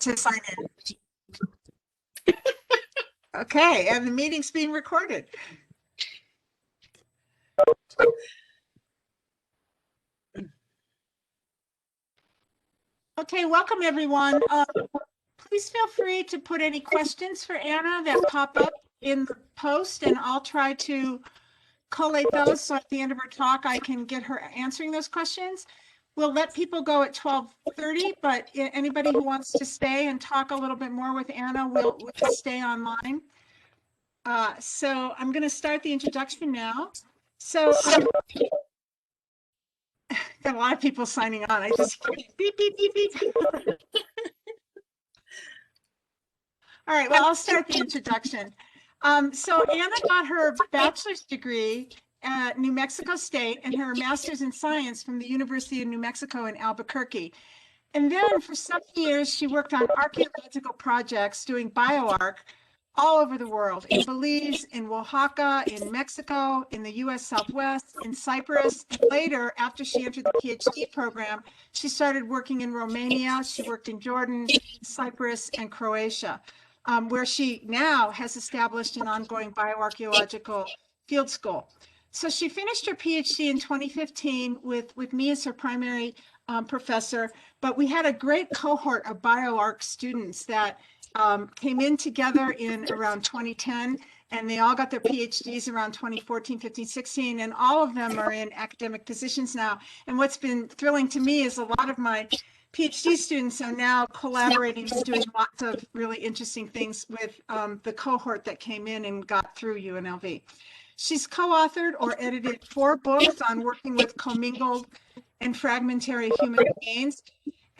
to sign in. Okay, and the meeting's being recorded. Okay, welcome everyone. Please feel free to put any questions for Anna that pop up in the post, and I'll try to collate those so at the end of her talk I can get her answering those questions. We'll let people go at 12:30, but anybody who wants to stay and talk a little bit more with Anna will stay online. So I'm going to start the introduction now. So got a lot of people signing on. I just beep, beep, beep, beep. All right, well, I'll start the introduction. So Anna got her bachelor's degree at New Mexico State and her master's in science from the University of New Mexico in Albuquerque. And then for some years, she worked on archaeological projects doing bioarc all over the world, in Belize, in Oaxaca, in Mexico, in the US Southwest, in Cyprus. And later, after she entered the PhD program, she started working in Romania. She worked in Jordan, Cyprus, and Croatia, where she now has established an ongoing bioarchaeological field school. So she finished her PhD in 2015 with me as her primary professor, but we had a great cohort of bioarc students that came in together in around 2010, and they all got their PhDs around 2014, 15, 16, and all of them are in academic positions now. And what's been thrilling to me is a lot of my PhD students are now collaborating and doing lots of really interesting things with the cohort that came in and got through UNLV. She's co-authored or edited 4 books on working with commingled and fragmentary human remains,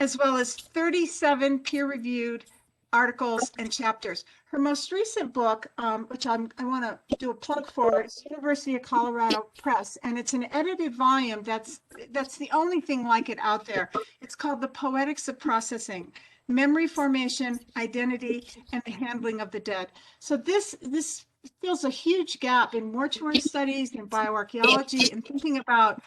as well as 37 peer-reviewed articles and chapters. Her most recent book, which I want to do a plug for, is University of Colorado Press, and it's an edited volume that's the only thing like it out there. It's called The Poetics of Processing: Memory Formation, Identity, and the Handling of the Dead. So this fills a huge gap in mortuary studies and bioarchaeology and thinking about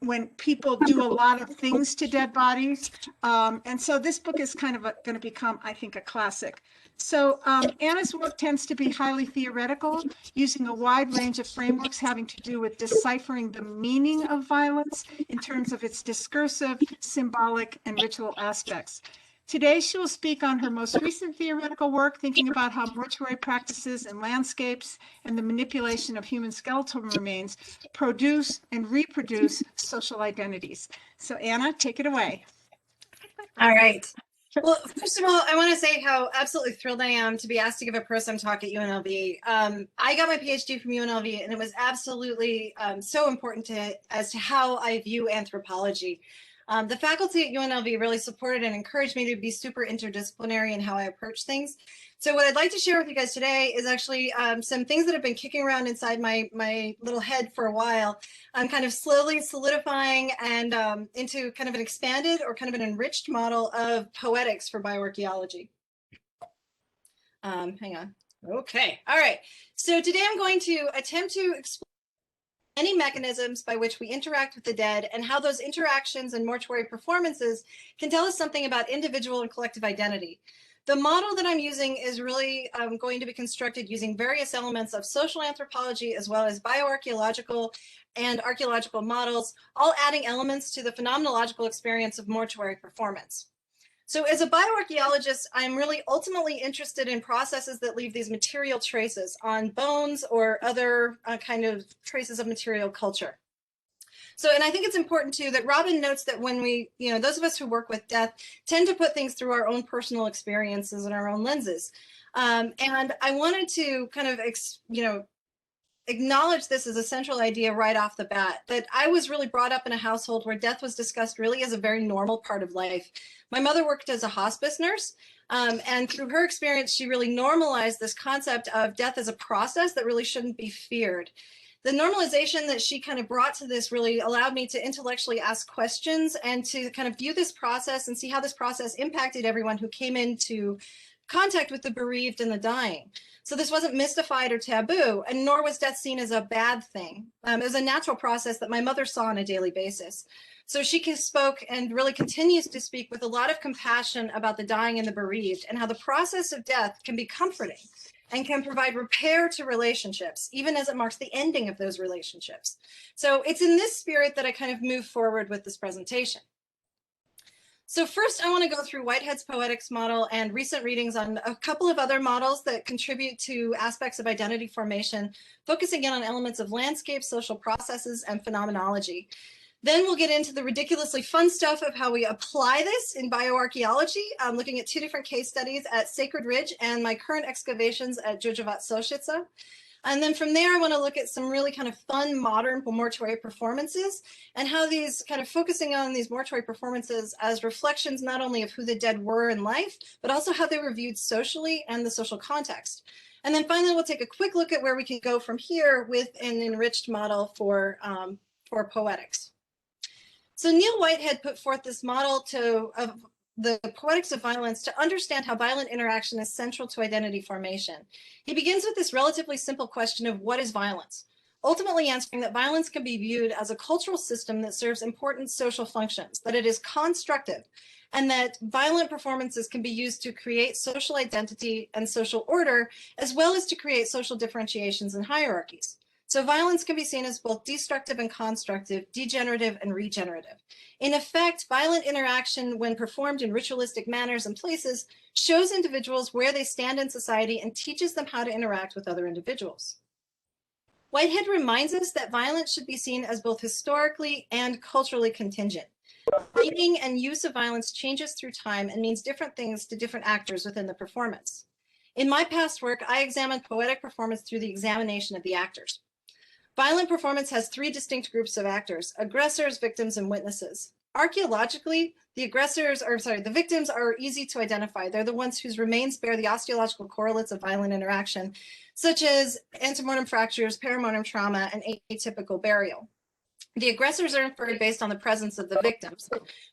when people do a lot of things to dead bodies. And so this book is kind of going to become, I think, a classic. So Anna's work tends to be highly theoretical, using a wide range of frameworks having to do with deciphering the meaning of violence in terms of its discursive, symbolic, and ritual aspects. Today, she will speak on her most recent theoretical work, thinking about how mortuary practices and landscapes and the manipulation of human skeletal remains produce and reproduce social identities. So Anna, take it away. All right. Well, first of all, I want to say how absolutely thrilled I am to be asked to give a Prosem talk at UNLV. I got my PhD from UNLV, and it was absolutely so important as to how I view anthropology. The faculty at UNLV really supported and encouraged me to be super interdisciplinary in how I approach things. So what I'd like to share with you guys today is actually some things that have been kicking around inside my little head for a while. I'm kind of slowly solidifying and into kind of an expanded or kind of an enriched model of poetics for bioarchaeology. Hang on. Okay. All right. So today I'm going to attempt to explore any mechanisms by which we interact with the dead and how those interactions and mortuary performances can tell us something about individual and collective identity. The model that I'm using is really going to be constructed using various elements of social anthropology as well as bioarchaeological and archaeological models, all adding elements to the phenomenological experience of mortuary performance. So as a bioarchaeologist, I'm really ultimately interested in processes that leave these material traces on bones or other kind of traces of material culture. So, and I think it's important too that Robin notes that when we, those of us who work with death tend to put things through our own personal experiences and our own lenses. And I wanted to kind of, acknowledge this as a central idea right off the bat, that I was really brought up in a household where death was discussed really as a very normal part of life. My mother worked as a hospice nurse, and through her experience, she really normalized this concept of death as a process that really shouldn't be feared. The normalization that she kind of brought to this really allowed me to intellectually ask questions and to kind of view this process and see how this process impacted everyone who came into contact with the bereaved and the dying. So this wasn't mystified or taboo, and nor was death seen as a bad thing. It was a natural process that my mother saw on a daily basis. So she spoke and really continues to speak with a lot of compassion about the dying and the bereaved, and how the process of death can be comforting and can provide repair to relationships, even as it marks the ending of those relationships. So it's in this spirit that I kind of move forward with this presentation. So first, I want to go through Whitehead's poetics model and recent readings on a couple of other models that contribute to aspects of identity formation, focusing in on elements of landscape, social processes, and phenomenology. Then we'll get into the ridiculously fun stuff of how we apply this in bioarchaeology, looking at two different case studies at Sacred Ridge and my current excavations at Jojovac Soszyce. And then from there, I want to look at some really kind of fun modern mortuary performances and how these kind of focusing on these mortuary performances as reflections not only of who the dead were in life, but also how they were viewed socially and the social context. And then finally, we'll take a quick look at where we can go from here with an enriched model for poetics. So Neil Whitehead put forth this model of the poetics of violence to understand how violent interaction is central to identity formation. He begins with this relatively simple question of what is violence, ultimately answering that violence can be viewed as a cultural system that serves important social functions, that it is constructive, and that violent performances can be used to create social identity and social order, as well as to create social differentiations and hierarchies. So violence can be seen as both destructive and constructive, degenerative and regenerative. In effect, violent interaction, when performed in ritualistic manners and places, shows individuals where they stand in society and teaches them how to interact with other individuals. Whitehead reminds us that violence should be seen as both historically and culturally contingent. Meaning and use of violence changes through time and means different things to different actors within the performance. In my past work, I examined poetic performance through the examination of the actors. Violent performance has three distinct groups of actors: aggressors, victims, and witnesses. Archaeologically, the victims are easy to identify. They're the ones whose remains bear the osteological correlates of violent interaction, such as antemortem fractures, perimortem trauma, and atypical burial. The aggressors are inferred based on the presence of the victims,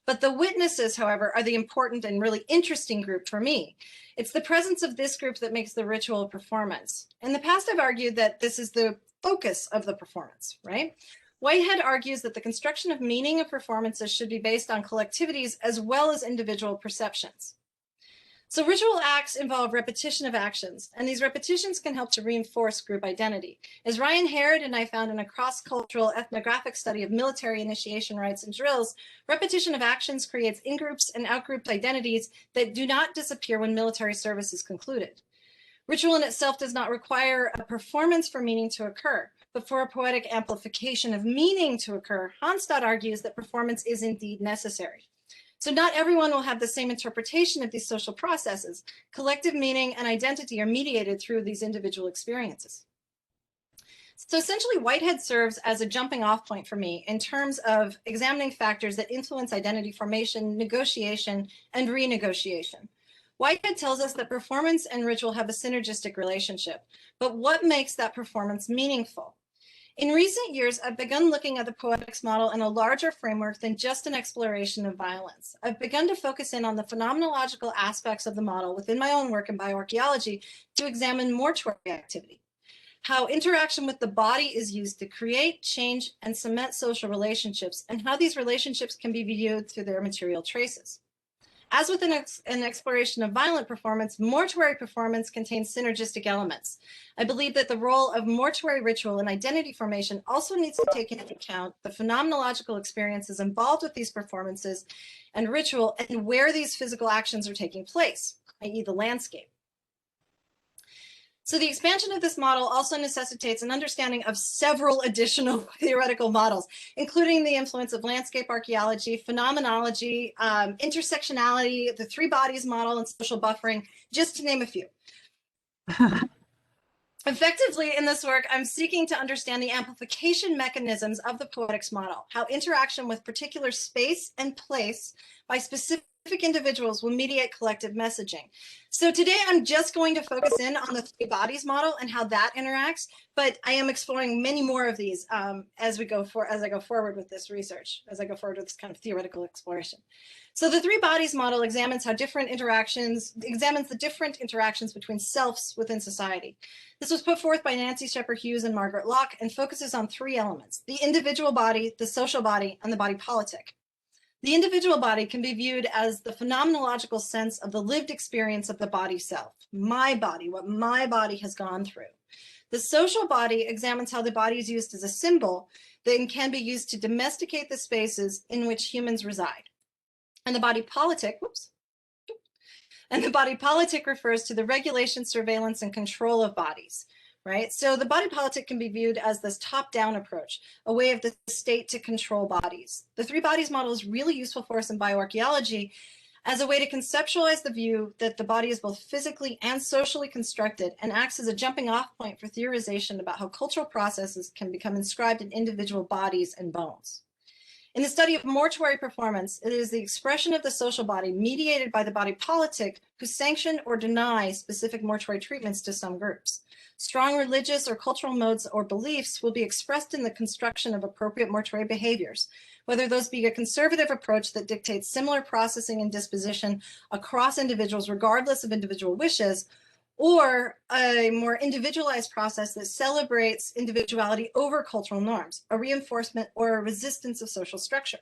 but the witnesses, however, are the important and really interesting group for me. It's the presence of this group that makes the ritual a performance. In the past, I've argued that this is the focus of the performance, right? Whitehead argues that the construction of meaning of performances should be based on collectivities as well as individual perceptions. So ritual acts involve repetition of actions, and these repetitions can help to reinforce group identity. As Ryan Harrod and I found in a cross-cultural ethnographic study of military initiation rites and drills, repetition of actions creates in-groups and out-group identities that do not disappear when military service is concluded. Ritual in itself does not require a performance for meaning to occur, but for a poetic amplification of meaning to occur, Hahnstatt argues that performance is indeed necessary. So not everyone will have the same interpretation of these social processes. Collective meaning and identity are mediated through these individual experiences. So essentially, Whitehead serves as a jumping off point for me in terms of examining factors that influence identity formation, negotiation, and renegotiation. Whitehead tells us that performance and ritual have a synergistic relationship, but what makes that performance meaningful? In recent years, I've begun looking at the poetics model in a larger framework than just an exploration of violence. I've begun to focus in on the phenomenological aspects of the model within my own work in bioarchaeology to examine mortuary activity, how interaction with the body is used to create, change, and cement social relationships, and how these relationships can be viewed through their material traces. As with an exploration of violent performance, mortuary performance contains synergistic elements. I believe that the role of mortuary ritual in identity formation also needs to take into account the phenomenological experiences involved with these performances and ritual, and where these physical actions are taking place, i.e. the landscape. So the expansion of this model also necessitates an understanding of several additional theoretical models, including the influence of landscape archaeology, phenomenology, intersectionality, the three bodies model, and social buffering, just to name a few. Effectively, in this work, I'm seeking to understand the amplification mechanisms of the poetics model, how interaction with particular space and place by specific individuals will mediate collective messaging. So today I'm just going to focus in on the three bodies model and how that interacts, but I am exploring many more of these as I go forward with this research, as I go forward with this kind of theoretical exploration. So the three bodies model examines the different interactions between selves within society. This was put forth by Nancy Shepherd Hughes and Margaret Locke and focuses on three elements: the individual body, the social body, and the body politic. The individual body can be viewed as the phenomenological sense of the lived experience of the body self, my body, what my body has gone through. The social body examines how the body is used as a symbol that can be used to domesticate the spaces in which humans reside. And the body politic, and the body politic refers to the regulation, surveillance, and control of bodies, right? So the body politic can be viewed as this top-down approach, a way of the state to control bodies. The three bodies model is really useful for us in bioarchaeology as a way to conceptualize the view that the body is both physically and socially constructed and acts as a jumping off point for theorization about how cultural processes can become inscribed in individual bodies and bones. In the study of mortuary performance, it is the expression of the social body mediated by the body politic who sanction or deny specific mortuary treatments to some groups. Strong religious or cultural modes or beliefs will be expressed in the construction of appropriate mortuary behaviors, whether those be a conservative approach that dictates similar processing and disposition across individuals regardless of individual wishes, or a more individualized process that celebrates individuality over cultural norms, a reinforcement or a resistance of social structure.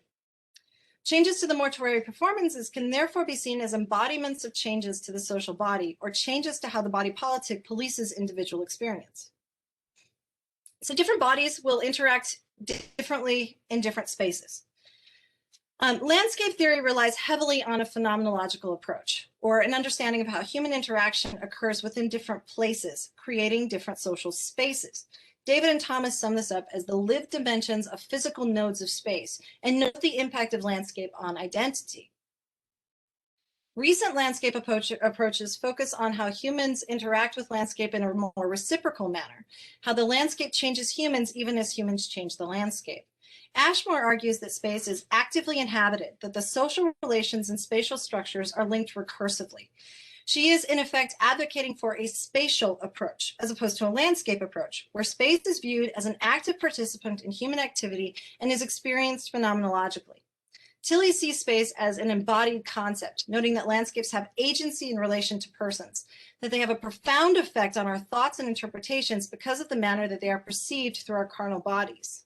Changes to the mortuary performances can therefore be seen as embodiments of changes to the social body or changes to how the body politic polices individual experience. So different bodies will interact differently in different spaces. Landscape theory relies heavily on a phenomenological approach, or an understanding of how human interaction occurs within different places, creating different social spaces. David and Thomas sum this up as the lived dimensions of physical nodes of space, and note the impact of landscape on identity. Recent landscape approaches focus on how humans interact with landscape in a more reciprocal manner, how the landscape changes humans even as humans change the landscape. Ashmore argues that space is actively inhabited, that the social relations and spatial structures are linked recursively. She is, in effect, advocating for a spatial approach, as opposed to a landscape approach, where space is viewed as an active participant in human activity and is experienced phenomenologically. Tilly sees space as an embodied concept, noting that landscapes have agency in relation to persons, that they have a profound effect on our thoughts and interpretations because of the manner that they are perceived through our carnal bodies.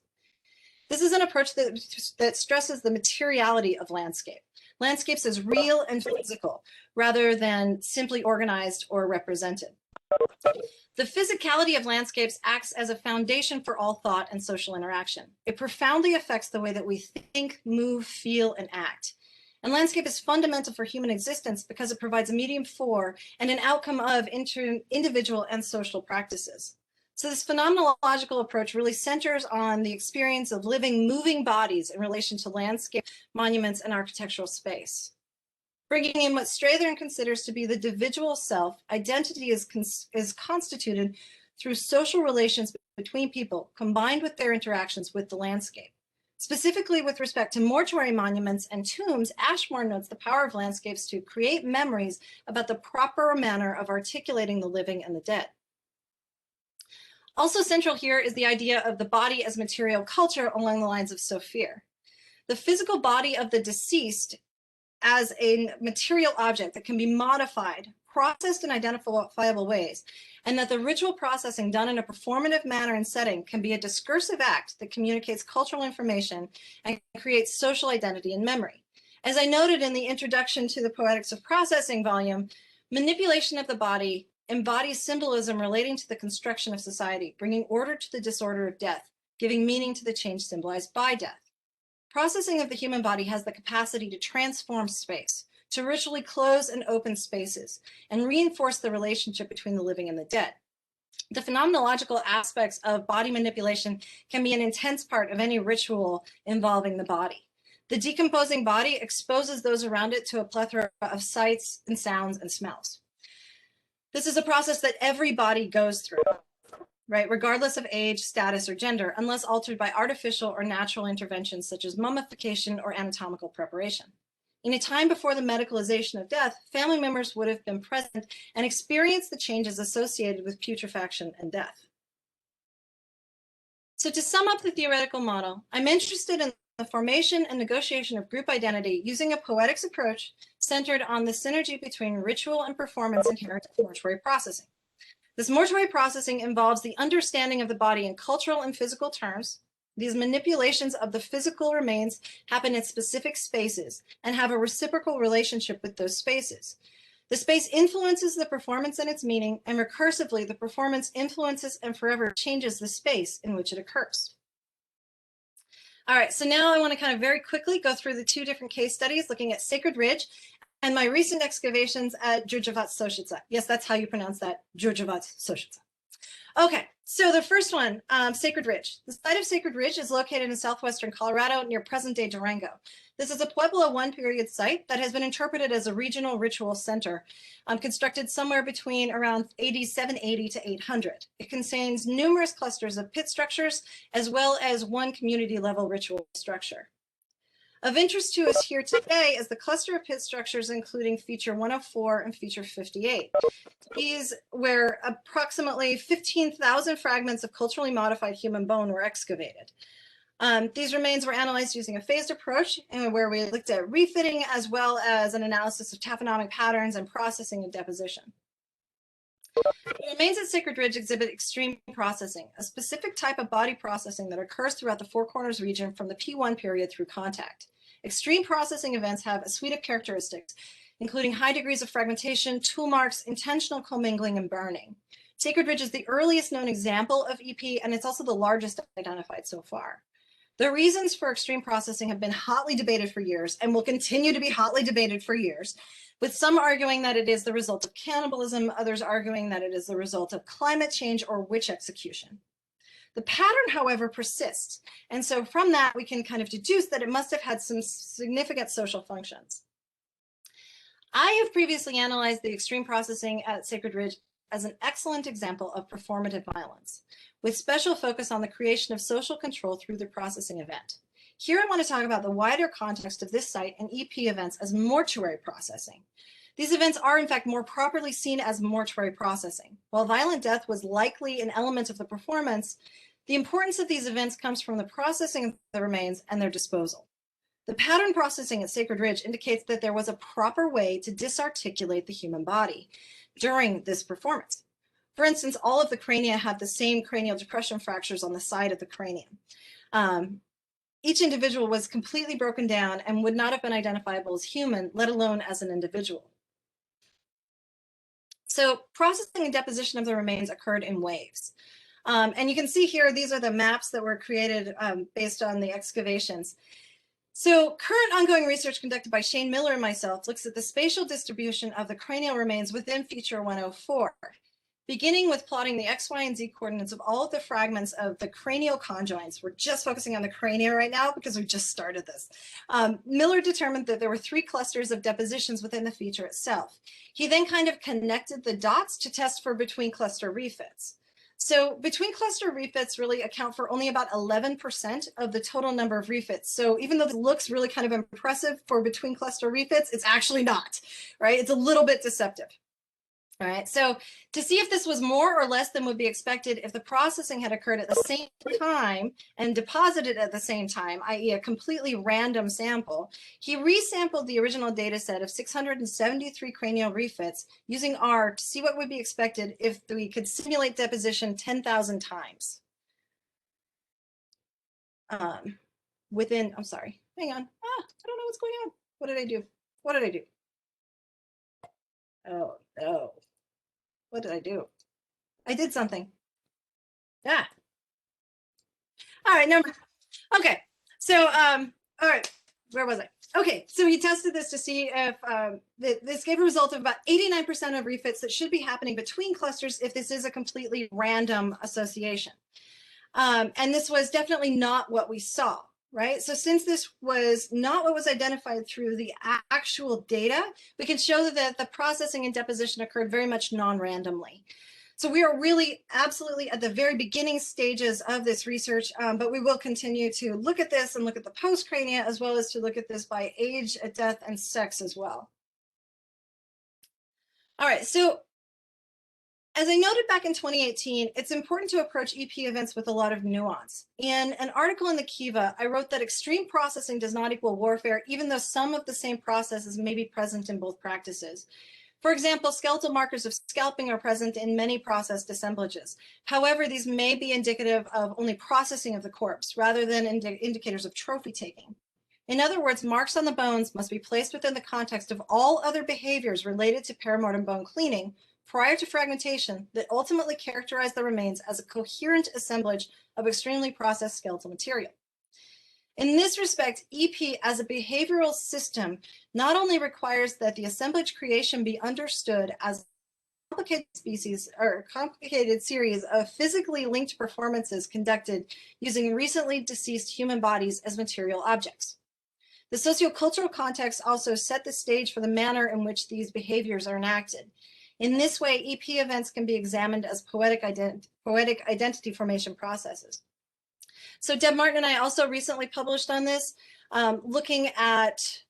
This is an approach that stresses the materiality of landscape. Landscapes as real and physical, rather than simply organized or represented. The physicality of landscapes acts as a foundation for all thought and social interaction. It profoundly affects the way that we think, move, feel, and act. And landscape is fundamental for human existence because it provides a medium for and an outcome of individual and social practices. So this phenomenological approach really centers on the experience of living, moving bodies in relation to landscape, monuments, and architectural space. Bringing in what Strathern considers to be the individual self, identity is constituted through social relations between people, combined with their interactions with the landscape. Specifically with respect to mortuary monuments and tombs, Ashmore notes the power of landscapes to create memories about the proper manner of articulating the living and the dead. Also central here is the idea of the body as material culture along the lines of Sophia. The physical body of the deceased as a material object that can be modified, processed in identifiable ways, and that the ritual processing done in a performative manner and setting can be a discursive act that communicates cultural information and creates social identity and memory. As I noted in the introduction to the Poetics of Processing volume, manipulation of the body embodies symbolism relating to the construction of society, bringing order to the disorder of death, giving meaning to the change symbolized by death. Processing of the human body has the capacity to transform space, to ritually close and open spaces, and reinforce the relationship between the living and the dead. The phenomenological aspects of body manipulation can be an intense part of any ritual involving the body. The decomposing body exposes those around it to a plethora of sights and sounds and smells. This is a process that every body goes through, right, regardless of age, status, or gender, unless altered by artificial or natural interventions such as mummification or anatomical preparation. In a time before the medicalization of death, family members would have been present and experienced the changes associated with putrefaction and death. So to sum up the theoretical model, I'm interested in the formation and negotiation of group identity using a poetics approach centered on the synergy between ritual and performance inherent in mortuary processing. This mortuary processing involves the understanding of the body in cultural and physical terms, These manipulations of the physical remains happen in specific spaces and have a reciprocal relationship with those spaces. The space influences the performance and its meaning, and recursively, the performance influences and forever changes the space in which it occurs. All right, so now I want to kind of very quickly go through the two different case studies looking at Sacred Ridge and my recent excavations at Jurjevat Soshica. Yes, that's how you pronounce that, Jurjevat Soshica. Okay, so the first one, Sacred Ridge. The site of Sacred Ridge is located in southwestern Colorado near present-day Durango. This is a Pueblo I period site that has been interpreted as a regional ritual center, constructed somewhere between around AD 780 to 800. It contains numerous clusters of pit structures, as well as one community-level ritual structure. Of interest to us here today is the cluster of pit structures, including feature 104 and feature 58. These where approximately 15,000 fragments of culturally modified human bone were excavated. These remains were analyzed using a phased approach, and where we looked at refitting as well as an analysis of taphonomic patterns and processing and deposition. The remains at Sacred Ridge exhibit extreme processing, a specific type of body processing that occurs throughout the Four Corners region from the P1 period through contact. Extreme processing events have a suite of characteristics, including high degrees of fragmentation, tool marks, intentional commingling, and burning. Sacred Ridge is the earliest known example of EP, and it's also the largest identified so far. The reasons for extreme processing have been hotly debated for years and will continue to be hotly debated for years, with some arguing that it is the result of cannibalism, others arguing that it is the result of climate change or witch execution. The pattern, however, persists, and so from that we can kind of deduce that it must have had some significant social functions. I have previously analyzed the extreme processing at Sacred Ridge as an excellent example of performative violence, with special focus on the creation of social control through the processing event. Here I want to talk about the wider context of this site and EP events as mortuary processing. These events are in fact more properly seen as mortuary processing. While violent death was likely an element of the performance, the importance of these events comes from the processing of the remains and their disposal. The pattern processing at Sacred Ridge indicates that there was a proper way to disarticulate the human body during this performance. For instance, all of the crania have the same cranial depression fractures on the side of the cranium. Each individual was completely broken down and would not have been identifiable as human, let alone as an individual. So processing and deposition of the remains occurred in waves. And you can see here, these are the maps that were created based on the excavations. So current ongoing research conducted by Shane Miller and myself looks at the spatial distribution of the cranial remains within feature 104, beginning with plotting the X, Y, and Z coordinates of all of the fragments of the cranial conjoins. We're just focusing on the crania right now because we just started this. Miller determined that there were 3 clusters of depositions within the feature itself. He then kind of connected the dots to test for between cluster refits. So between cluster refits really account for only about 11% of the total number of refits. So even though it looks really kind of impressive for between cluster refits, it's actually not, right? It's a little bit deceptive. All right, so to see if this was more or less than would be expected if the processing had occurred at the same time and deposited at the same time, i.e. a completely random sample, he resampled the original data set of 673 cranial refits using R to see what would be expected if we could simulate deposition 10,000 times. I'm sorry, hang on. I don't know what's going on. What did I do? What did I do? Oh, no. What did I do? I did something. Ah. All right, number. Okay, so all right, where was I? Okay, so he tested this to see if this gave a result of about 89% of refits that should be happening between clusters if this is a completely random association. And this was definitely not what we saw, right? So since this was not what was identified through the actual data, we can show that the processing and deposition occurred very much non-randomly. So we are really absolutely at the very beginning stages of this research, but we will continue to look at this and look at the post-crania as well as to look at this by age, death, and sex as well. All right, so as I noted back in 2018, it's important to approach EP events with a lot of nuance. In an article in the Kiva, I wrote that extreme processing does not equal warfare, even though some of the same processes may be present in both practices. For example, skeletal markers of scalping are present in many processed assemblages. However, these may be indicative of only processing of the corpse rather than indicators of trophy taking. In other words, marks on the bones must be placed within the context of all other behaviors related to perimortem bone cleaning prior to fragmentation that ultimately characterize the remains as a coherent assemblage of extremely processed skeletal material. In this respect, EP as a behavioral system not only requires that the assemblage creation be understood as a complicated series of physically linked performances conducted using recently deceased human bodies as material objects. The sociocultural context also set the stage for the manner in which these behaviors are enacted. In this way, EP events can be examined as poetic identity formation processes. So Deb Martin and I also recently published on this, looking at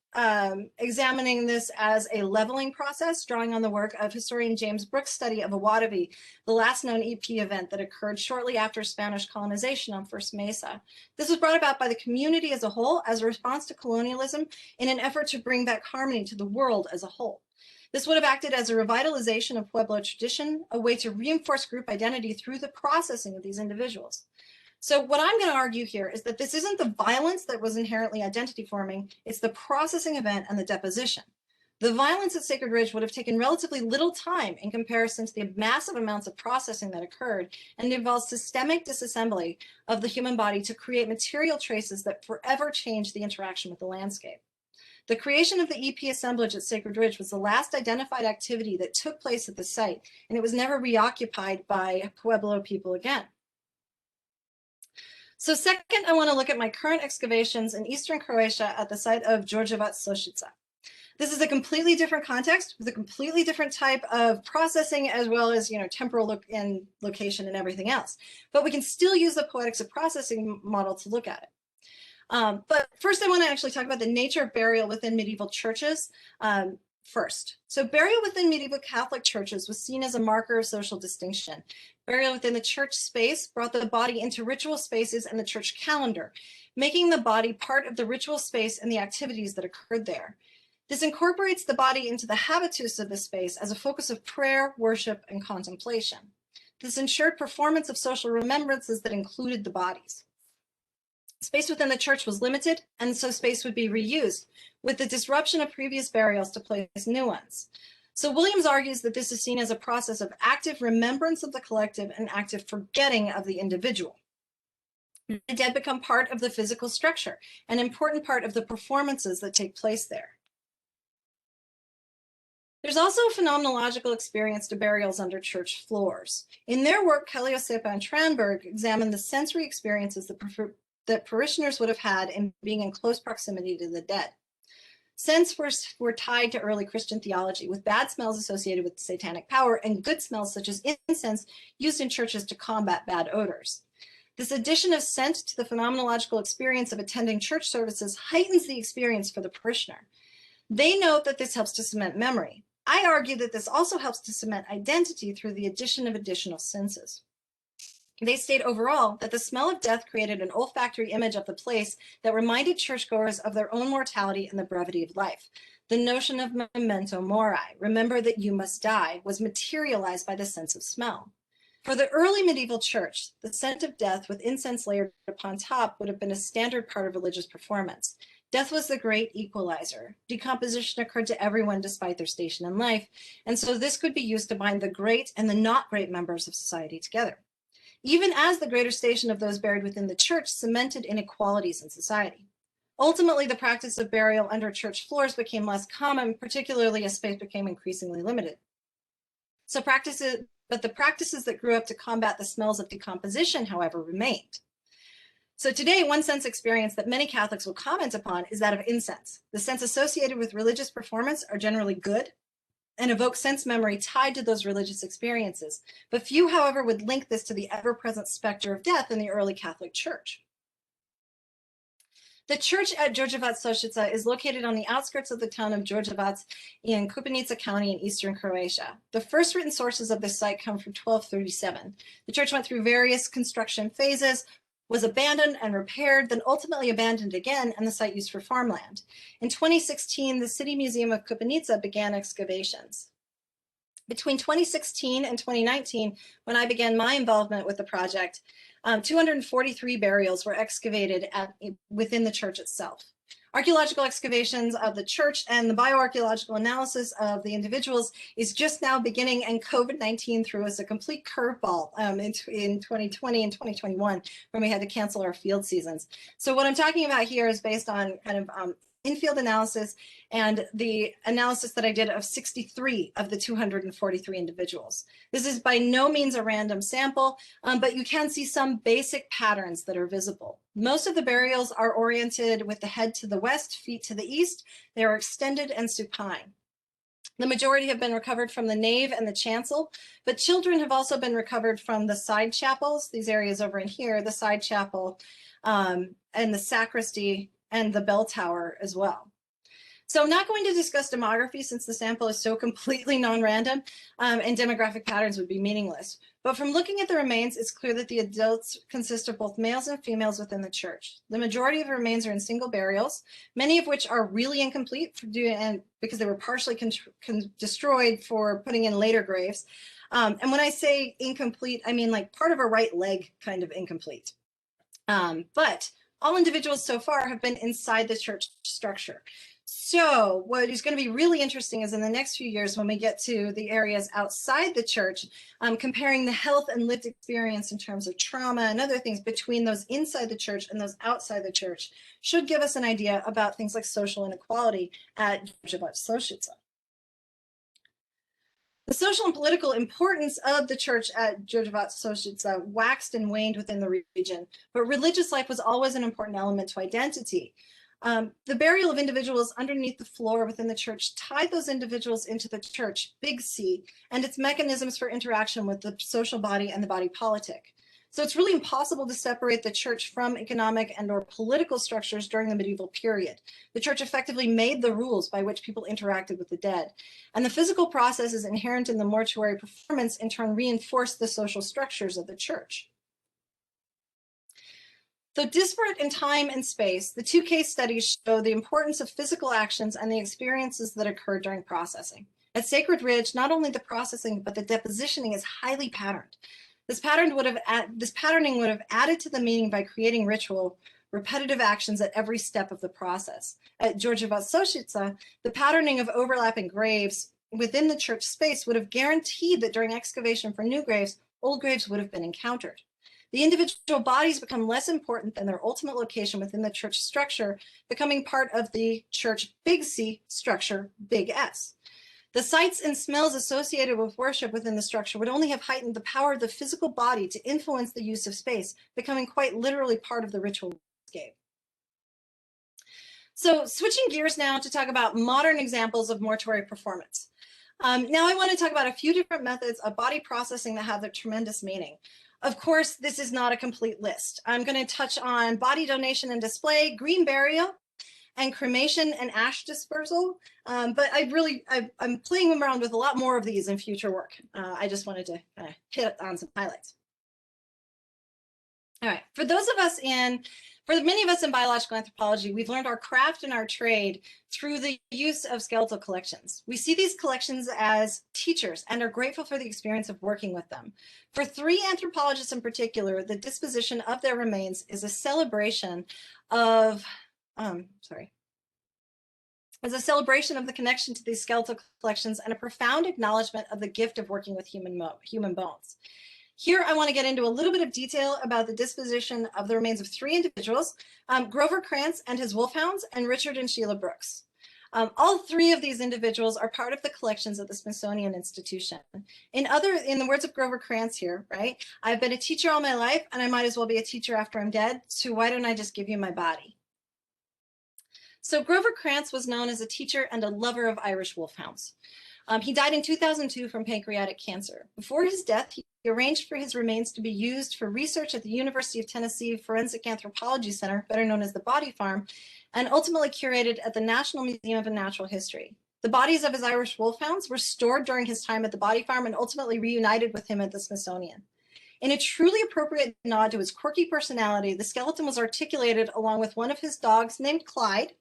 examining this as a leveling process, drawing on the work of historian James Brooks' study of Awadabi, the last known EP event that occurred shortly after Spanish colonization on First Mesa. This was brought about by the community as a whole as a response to colonialism in an effort to bring back harmony to the world as a whole. This would have acted as a revitalization of Pueblo tradition, a way to reinforce group identity through the processing of these individuals. So what I'm going to argue here is that this isn't the violence that was inherently identity forming, it's the processing event and the deposition. The violence at Sacred Ridge would have taken relatively little time in comparison to the massive amounts of processing that occurred and involves systemic disassembly of the human body to create material traces that forever change the interaction with the landscape. The creation of the EP assemblage at Sacred Ridge was the last identified activity that took place at the site, and it was never reoccupied by Pueblo people again. So second, I want to look at my current excavations in Eastern Croatia at the site of Đurđevac Sošica. This is a completely different context with a completely different type of processing as well as, temporal look and location and everything else. But we can still use the poetics of processing model to look at it. But first, I want to actually talk about the nature of burial within medieval churches first. So burial within medieval Catholic churches was seen as a marker of social distinction. Burial within the church space brought the body into ritual spaces and the church calendar, making the body part of the ritual space and the activities that occurred there. This incorporates the body into the habitus of the space as a focus of prayer, worship, and contemplation. This ensured performance of social remembrances that included the bodies. Space within the church was limited, and so space would be reused, with the disruption of previous burials to place new ones. So Williams argues that this is seen as a process of active remembrance of the collective and active forgetting of the individual. The dead become part of the physical structure, an important part of the performances that take place there. There's also a phenomenological experience to burials under church floors. In their work, Kaliosepa and Tranberg examined the sensory experiences that parishioners would have had in being in close proximity to the dead. Scents were tied to early Christian theology, with bad smells associated with satanic power and good smells such as incense used in churches to combat bad odors. This addition of scent to the phenomenological experience of attending church services heightens the experience for the parishioner. They note that this helps to cement memory. I argue that this also helps to cement identity through the addition of additional senses. They state overall that the smell of death created an olfactory image of the place that reminded churchgoers of their own mortality and the brevity of life. The notion of Memento Mori, remember that you must die, was materialized by the sense of smell. For the early medieval church, the scent of death with incense layered upon top would have been a standard part of religious performance. Death was the great equalizer. Decomposition occurred to everyone despite their station in life, and so this could be used to bind the great and the not great members of society together. Even as the greater station of those buried within the church cemented inequalities in society. Ultimately, the practice of burial under church floors became less common, particularly as space became increasingly limited. But the practices that grew up to combat the smells of decomposition, however, remained. So today, one sense experience that many Catholics will comment upon is that of incense. The scents associated with religious performance are generally good and evoke sense memory tied to those religious experiences. But few, however, would link this to the ever-present specter of death in the early Catholic Church. The church at Đurđevac Sošica is located on the outskirts of the town of Đurđevac in Koprivnica County in eastern Croatia. The first written sources of this site come from 1237. The church went through various construction phases, was abandoned and repaired, then ultimately abandoned again, and the site used for farmland. In 2016, the City Museum of Koprivnica began excavations. Between 2016 and 2019, when I began my involvement with the project, 243 burials were excavated within the church itself. Archaeological excavations of the church and the bioarchaeological analysis of the individuals is just now beginning, and COVID-19 threw us a complete curveball in 2020 and 2021 when we had to cancel our field seasons. So what I'm talking about here is based on kind of in-field analysis and the analysis that I did of 63 of the 243 individuals. This is by no means a random sample, but you can see some basic patterns that are visible. Most of the burials are oriented with the head to the west, feet to the east. They are extended and supine. The majority have been recovered from the nave and the chancel, but children have also been recovered from the side chapels, these areas over in here, the side chapel and the sacristy and the bell tower as well. So I'm not going to discuss demography since the sample is so completely non-random and demographic patterns would be meaningless. But from looking at the remains, it's clear that the adults consist of both males and females within the church. The majority of the remains are in single burials, many of which are really incomplete because they were partially destroyed for putting in later graves. And when I say incomplete, I mean like part of a right leg kind of incomplete. But all individuals so far have been inside the church structure. So what is going to be really interesting is in the next few years when we get to the areas outside the church, comparing the health and lived experience in terms of trauma and other things between those inside the church and those outside the church should give us an idea about things like social inequality at Georgieva-Sochitsa. The social and political importance of the church at Georgieva-Sochitsa waxed and waned within the region, but religious life was always an important element to identity. The burial of individuals underneath the floor within the church tied those individuals into the church, big C, and its mechanisms for interaction with the social body and the body politic. So it's really impossible to separate the church from economic and or political structures during the medieval period. The church effectively made the rules by which people interacted with the dead. And the physical processes inherent in the mortuary performance in turn reinforced the social structures of the church. Though disparate in time and space, the two case studies show the importance of physical actions and the experiences that occur during processing. At Sacred Ridge, not only the processing, but the depositioning is highly patterned. This patterning would have added to the meaning by creating ritual, repetitive actions at every step of the process. At Georgieva-Sochitsa, the patterning of overlapping graves within the church space would have guaranteed that during excavation for new graves, old graves would have been encountered. The individual bodies become less important than their ultimate location within the church structure, becoming part of the church big C structure, big S. The sights and smells associated with worship within the structure would only have heightened the power of the physical body to influence the use of space, becoming quite literally part of the ritual landscape. So switching gears now to talk about modern examples of mortuary performance. Now I want to talk about a few different methods of body processing that have a tremendous meaning. Of course, this is not a complete list. I'm going to touch on body donation and display, green burial, and cremation and ash dispersal. But I'm playing around with a lot more of these in future work. I just wanted to hit on some highlights. All right, for many of us in biological anthropology, we've learned our craft and our trade through the use of skeletal collections. We see these collections as teachers and are grateful for the experience of working with them. For three anthropologists in particular, the disposition of their remains is a celebration of as a celebration of the connection to these skeletal collections and a profound acknowledgement of the gift of working with human bones. Here, I want to get into a little bit of detail about the disposition of the remains of three individuals, Grover Krantz and his wolfhounds, and Richard and Sheila Brooks. All three of these individuals are part of the collections at the Smithsonian Institution. In the words of Grover Krantz here, right? I've been a teacher all my life, and I might as well be a teacher after I'm dead, so why don't I just give you my body? So Grover Krantz was known as a teacher and a lover of Irish wolfhounds. He died in 2002 from pancreatic cancer. Before his death, he arranged for his remains to be used for research at the University of Tennessee Forensic Anthropology Center, better known as the Body Farm, and ultimately curated at the National Museum of Natural History. The bodies of his Irish wolfhounds were stored during his time at the Body Farm and ultimately reunited with him at the Smithsonian. In a truly appropriate nod to his quirky personality, the skeleton was articulated along with one of his dogs named Clyde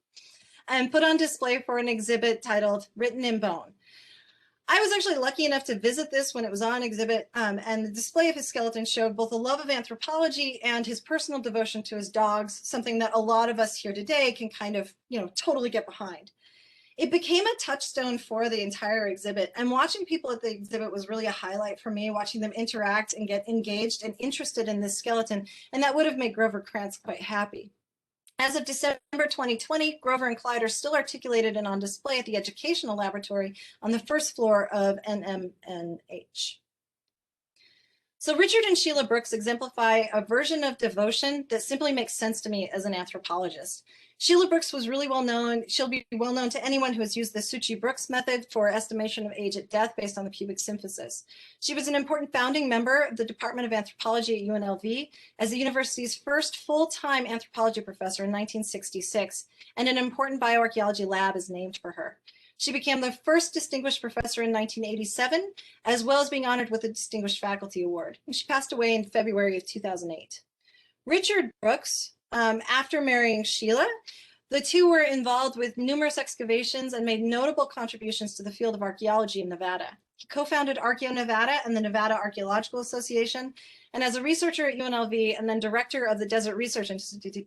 and put on display for an exhibit titled Written in Bone. I was actually lucky enough to visit this when it was on exhibit, and the display of his skeleton showed both a love of anthropology and his personal devotion to his dogs, something that a lot of us here today can kind of, totally get behind. It became a touchstone for the entire exhibit, and watching people at the exhibit was really a highlight for me, watching them interact and get engaged and interested in this skeleton, and that would have made Grover Krantz quite happy. As of December 2020, Grover and Clyde are still articulated and on display at the Educational Laboratory on the first floor of NMNH. So Richard and Sheila Brooks exemplify a version of devotion that simply makes sense to me as an anthropologist. Sheila Brooks was really well known. She'll be well known to anyone who has used the Suchi-Brooks method for estimation of age at death based on the pubic symphysis. She was an important founding member of the Department of Anthropology at UNLV as the university's first full-time anthropology professor in 1966, and an important bioarchaeology lab is named for her. She became the first distinguished professor in 1987, as well as being honored with a Distinguished Faculty Award. And she passed away in February of 2008. Richard Brooks, after marrying Sheila, the two were involved with numerous excavations and made notable contributions to the field of archaeology in Nevada. He co-founded Archaeo Nevada and the Nevada Archaeological Association, and as a researcher at UNLV and then director of the Desert Research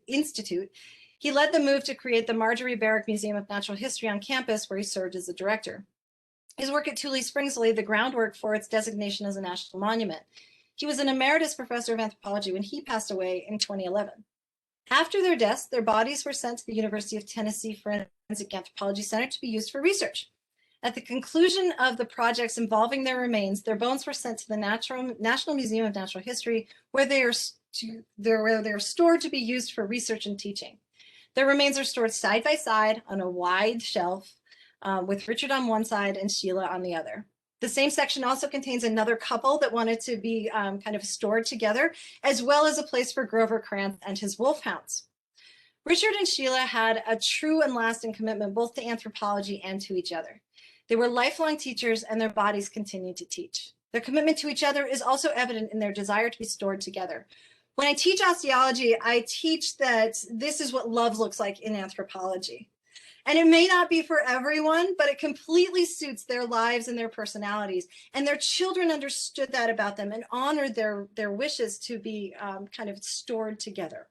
Institute, he led the move to create the Marjorie Barrick Museum of Natural History on campus, where he served as the director. His work at Tule Springs laid the groundwork for its designation as a national monument. He was an emeritus professor of anthropology when he passed away in 2011. After their deaths, their bodies were sent to the University of Tennessee Forensic Anthropology Center to be used for research. At the conclusion of the projects involving their remains, their bones were sent to the National Museum of Natural History, where they are stored to be used for research and teaching. Their remains are stored side by side on a wide shelf with Richard on one side and Sheila on the other. The same section also contains another couple that wanted to be kind of stored together, as well as a place for Grover Krantz and his wolfhounds. Richard and Sheila had a true and lasting commitment both to anthropology and to each other. They were lifelong teachers, and their bodies continued to teach. Their commitment to each other is also evident in their desire to be stored together. When I teach osteology, I teach that this is what love looks like in anthropology. And it may not be for everyone, but it completely suits their lives and their personalities. And their children understood that about them and honored their wishes to be kind of stored together.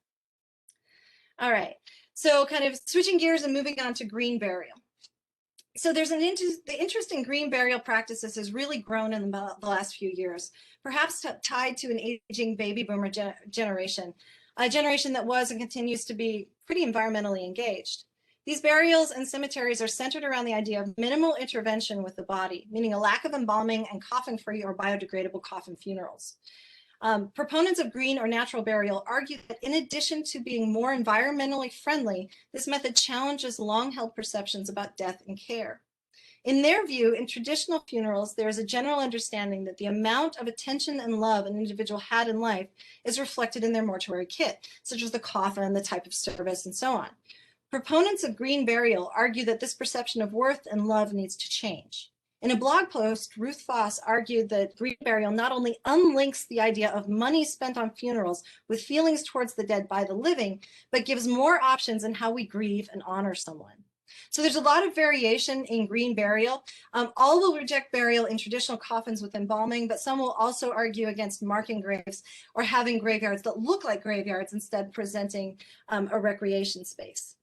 All right, so kind of switching gears and moving on to green burial. So there's the interest in green burial practices has really grown in the last few years, perhaps tied to an aging baby boomer generation, a generation that was and continues to be pretty environmentally engaged. These burials and cemeteries are centered around the idea of minimal intervention with the body, meaning a lack of embalming and coffin-free or biodegradable coffin funerals. Proponents of green or natural burial argue that in addition to being more environmentally friendly, this method challenges long-held perceptions about death and care. In their view, in traditional funerals, there is a general understanding that the amount of attention and love an individual had in life is reflected in their mortuary kit, such as the coffin, the type of service, and so on. Proponents of green burial argue that this perception of worth and love needs to change. In a blog post, Ruth Foss argued that green burial not only unlinks the idea of money spent on funerals with feelings towards the dead by the living, but gives more options in how we grieve and honor someone. So there's a lot of variation in green burial. All will reject burial in traditional coffins with embalming, but some will also argue against marking graves or having graveyards that look like graveyards, instead presenting a recreation space.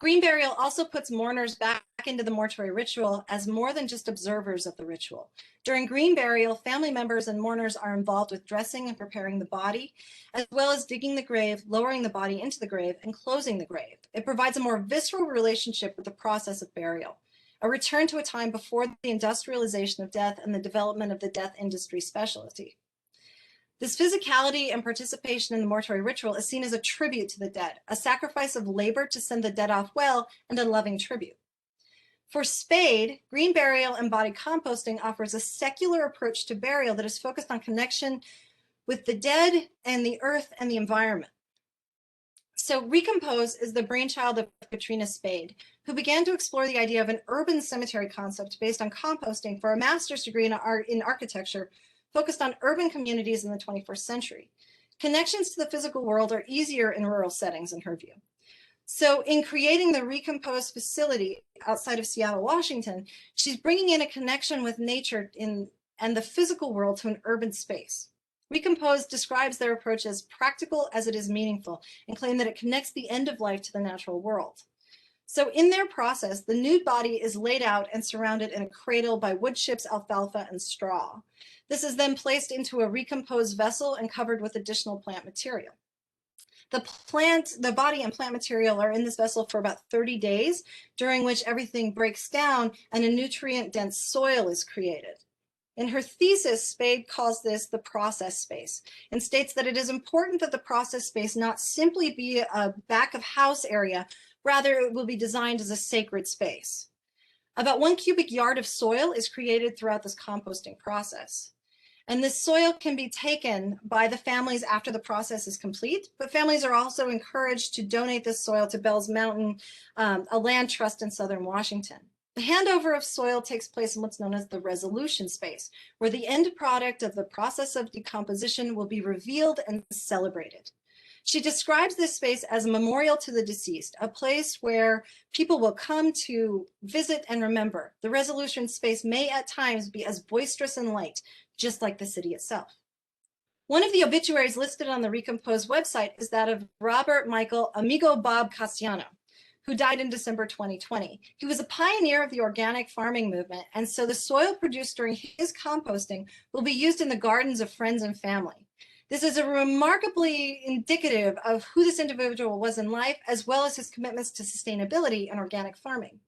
Green burial also puts mourners back into the mortuary ritual as more than just observers of the ritual. During green burial, family members and mourners are involved with dressing and preparing the body, as well as digging the grave, lowering the body into the grave, and closing the grave. It provides a more visceral relationship with the process of burial, a return to a time before the industrialization of death and the development of the death industry specialty. This physicality and participation in the mortuary ritual is seen as a tribute to the dead, a sacrifice of labor to send the dead off well, and a loving tribute. For Spade, green burial and body composting offers a secular approach to burial that is focused on connection with the dead and the earth and the environment. So Recompose is the brainchild of Katrina Spade, who began to explore the idea of an urban cemetery concept based on composting for a master's degree in architecture focused on urban communities in the 21st century. Connections to the physical world are easier in rural settings, in her view. So in creating the Recompose facility outside of Seattle, Washington, she's bringing in a connection with nature and the physical world to an urban space. Recompose describes their approach as practical as it is meaningful and claim that it connects the end of life to the natural world. So in their process, the nude body is laid out and surrounded in a cradle by wood chips, alfalfa, and straw. This is then placed into a recomposed vessel and covered with additional plant material. The body and plant material are in this vessel for about 30 days, during which everything breaks down and a nutrient-dense soil is created. In her thesis, Spade calls this the process space and states that it is important that the process space not simply be a back of house area, rather it will be designed as a sacred space. About 1 cubic yard of soil is created throughout this composting process. And this soil can be taken by the families after the process is complete, but families are also encouraged to donate this soil to Bell's Mountain, a land trust in southern Washington. The handover of soil takes place in what's known as the resolution space, where the end product of the process of decomposition will be revealed and celebrated. She describes this space as a memorial to the deceased, a place where people will come to visit and remember. The resolution space may at times be as boisterous and light, just like the city itself. One of the obituaries listed on the Recompose website is that of Robert Michael Amigo Bob Castiano, who died in December 2020. He was a pioneer of the organic farming movement, and so the soil produced during his composting will be used in the gardens of friends and family. This is a remarkably indicative of who this individual was in life, as well as his commitments to sustainability and organic farming.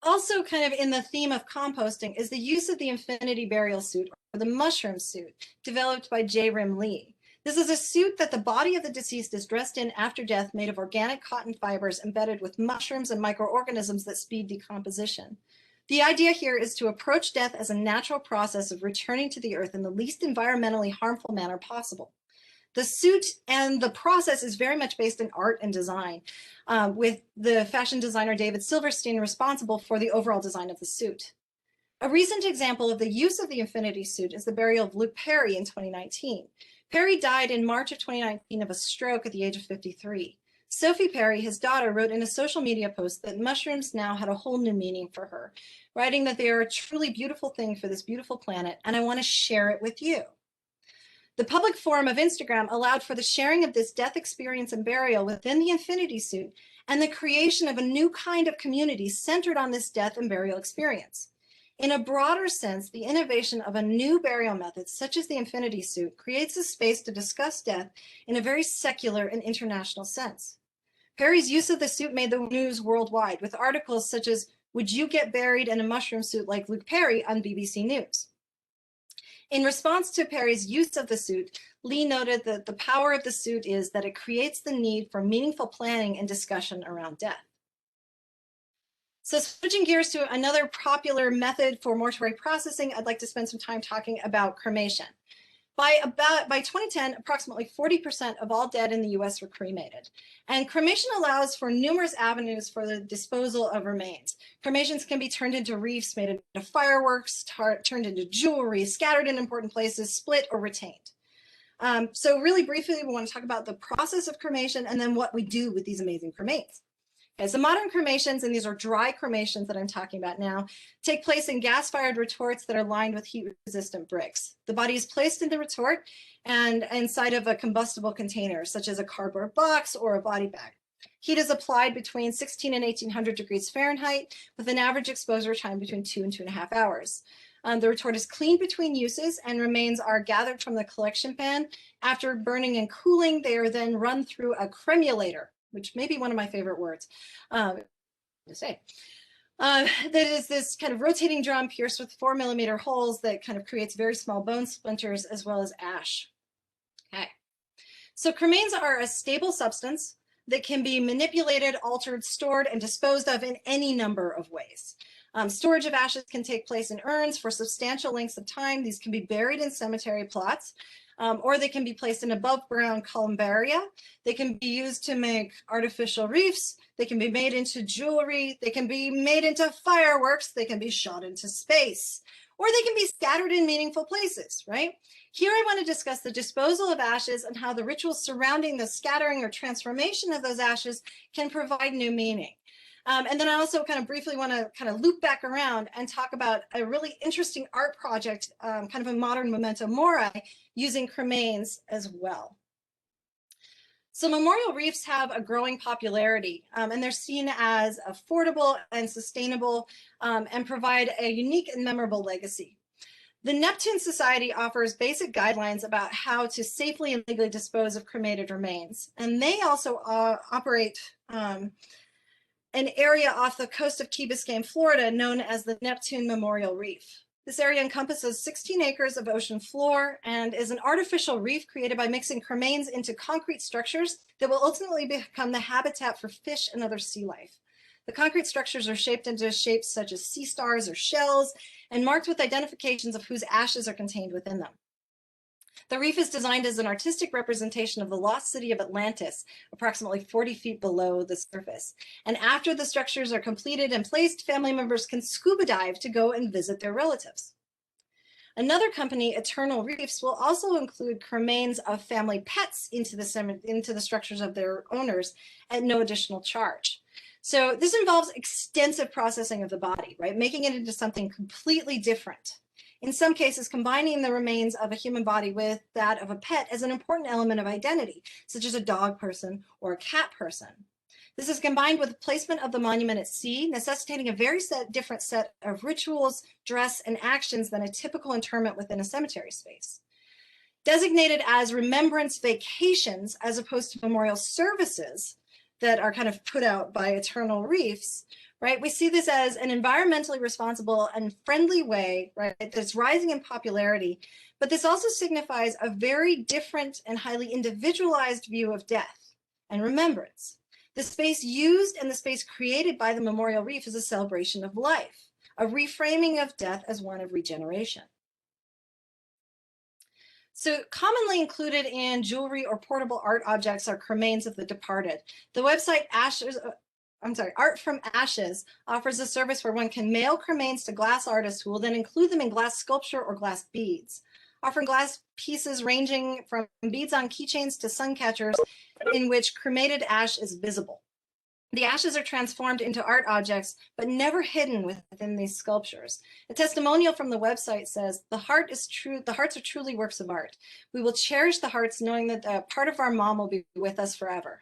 Also kind of in the theme of composting is the use of the infinity burial suit, or the mushroom suit, developed by J. Rim Lee. This is a suit that the body of the deceased is dressed in after death, made of organic cotton fibers embedded with mushrooms and microorganisms that speed decomposition. The idea here is to approach death as a natural process of returning to the earth in the least environmentally harmful manner possible. The suit and the process is very much based in art and design, with the fashion designer David Silverstein responsible for the overall design of the suit. A recent example of the use of the infinity suit is the burial of Luke Perry in 2019. Perry died in March of 2019 of a stroke at the age of 53. Sophie Perry, his daughter, wrote in a social media post that mushrooms now had a whole new meaning for her, writing that they are a truly beautiful thing for this beautiful planet, and I want to share it with you. The public forum of Instagram allowed for the sharing of this death experience and burial within the infinity suit and the creation of a new kind of community centered on this death and burial experience. In a broader sense, the innovation of a new burial method, such as the infinity suit, creates a space to discuss death in a very secular and international sense. Perry's use of the suit made the news worldwide, with articles such as, "Would you get buried in a mushroom suit like Luke Perry?" on BBC News. In response to Perry's use of the suit, Lee noted that the power of the suit is that it creates the need for meaningful planning and discussion around death. So switching gears to another popular method for mortuary processing, I'd like to spend some time talking about cremation. By 2010, approximately 40% of all dead in the US were cremated. And cremation allows for numerous avenues for the disposal of remains. Cremations can be turned into wreaths, made into fireworks, turned into jewelry, scattered in important places, split, or retained. So really briefly, we want to talk about the process of cremation and then what we do with these amazing cremains. Okay, so modern cremations, and these are dry cremations that I'm talking about now, take place in gas-fired retorts that are lined with heat-resistant bricks. The body is placed in the retort and inside of a combustible container, such as a cardboard box or a body bag. Heat is applied between 16 and 1800 degrees Fahrenheit, with an average exposure time between 2 and 2.5 hours. The retort is cleaned between uses, and remains are gathered from the collection pan. After burning and cooling, they are then run through a cremulator, which may be one of my favorite words to say. That is this kind of rotating drum pierced with 4mm holes that kind of creates very small bone splinters as well as ash. Okay, so cremains are a stable substance that can be manipulated, altered, stored, and disposed of in any number of ways. Storage of ashes can take place in urns for substantial lengths of time. These can be buried in cemetery plots. or they can be placed in above ground columbaria. They can be used to make artificial reefs. They can be made into jewelry. They can be made into fireworks. They can be shot into space, or they can be scattered in meaningful places, right? Here I want to discuss the disposal of ashes and how the rituals surrounding the scattering or transformation of those ashes can provide new meaning. And then I also kind of briefly want to kind of loop back around and talk about a really interesting art project, kind of a modern Memento Mori, using cremains as well. So memorial reefs have a growing popularity, and they're seen as affordable and sustainable, and provide a unique and memorable legacy. The Neptune Society offers basic guidelines about how to safely and legally dispose of cremated remains. And they also operate an area off the coast of Key Biscayne, Florida, known as the Neptune Memorial Reef. This area encompasses 16 acres of ocean floor and is an artificial reef created by mixing cremains into concrete structures that will ultimately become the habitat for fish and other sea life. The concrete structures are shaped into shapes such as sea stars or shells and marked with identifications of whose ashes are contained within them. The reef is designed as an artistic representation of the lost city of Atlantis, approximately 40 feet below the surface. And after the structures are completed and placed, family members can scuba dive to go and visit their relatives. Another company, Eternal Reefs, will also include cremains of family pets into the structures of their owners at no additional charge. So this involves extensive processing of the body, right? Making it into something completely different. In some cases, combining the remains of a human body with that of a pet as an important element of identity, such as a dog person or a cat person. This is combined with the placement of the monument at sea, necessitating a very different set of rituals, dress, and actions than a typical interment within a cemetery space. Designated as remembrance vacations, as opposed to memorial services that are kind of put out by Eternal Reefs, right? We see this as an environmentally responsible and friendly way, right, that's rising in popularity, but this also signifies a very different and highly individualized view of death and remembrance. The space used and the space created by the Memorial Reef is a celebration of life, a reframing of death as one of regeneration. So commonly included in jewelry or portable art objects are cremains of the departed. The website Art from Ashes offers a service where one can mail cremains to glass artists who will then include them in glass sculpture or glass beads, offering glass pieces ranging from beads on keychains to sun catchers in which cremated ash is visible. The ashes are transformed into art objects, but never hidden within these sculptures. A testimonial from the website says, the hearts are truly works of art. We will cherish the hearts knowing that a part of our mom will be with us forever.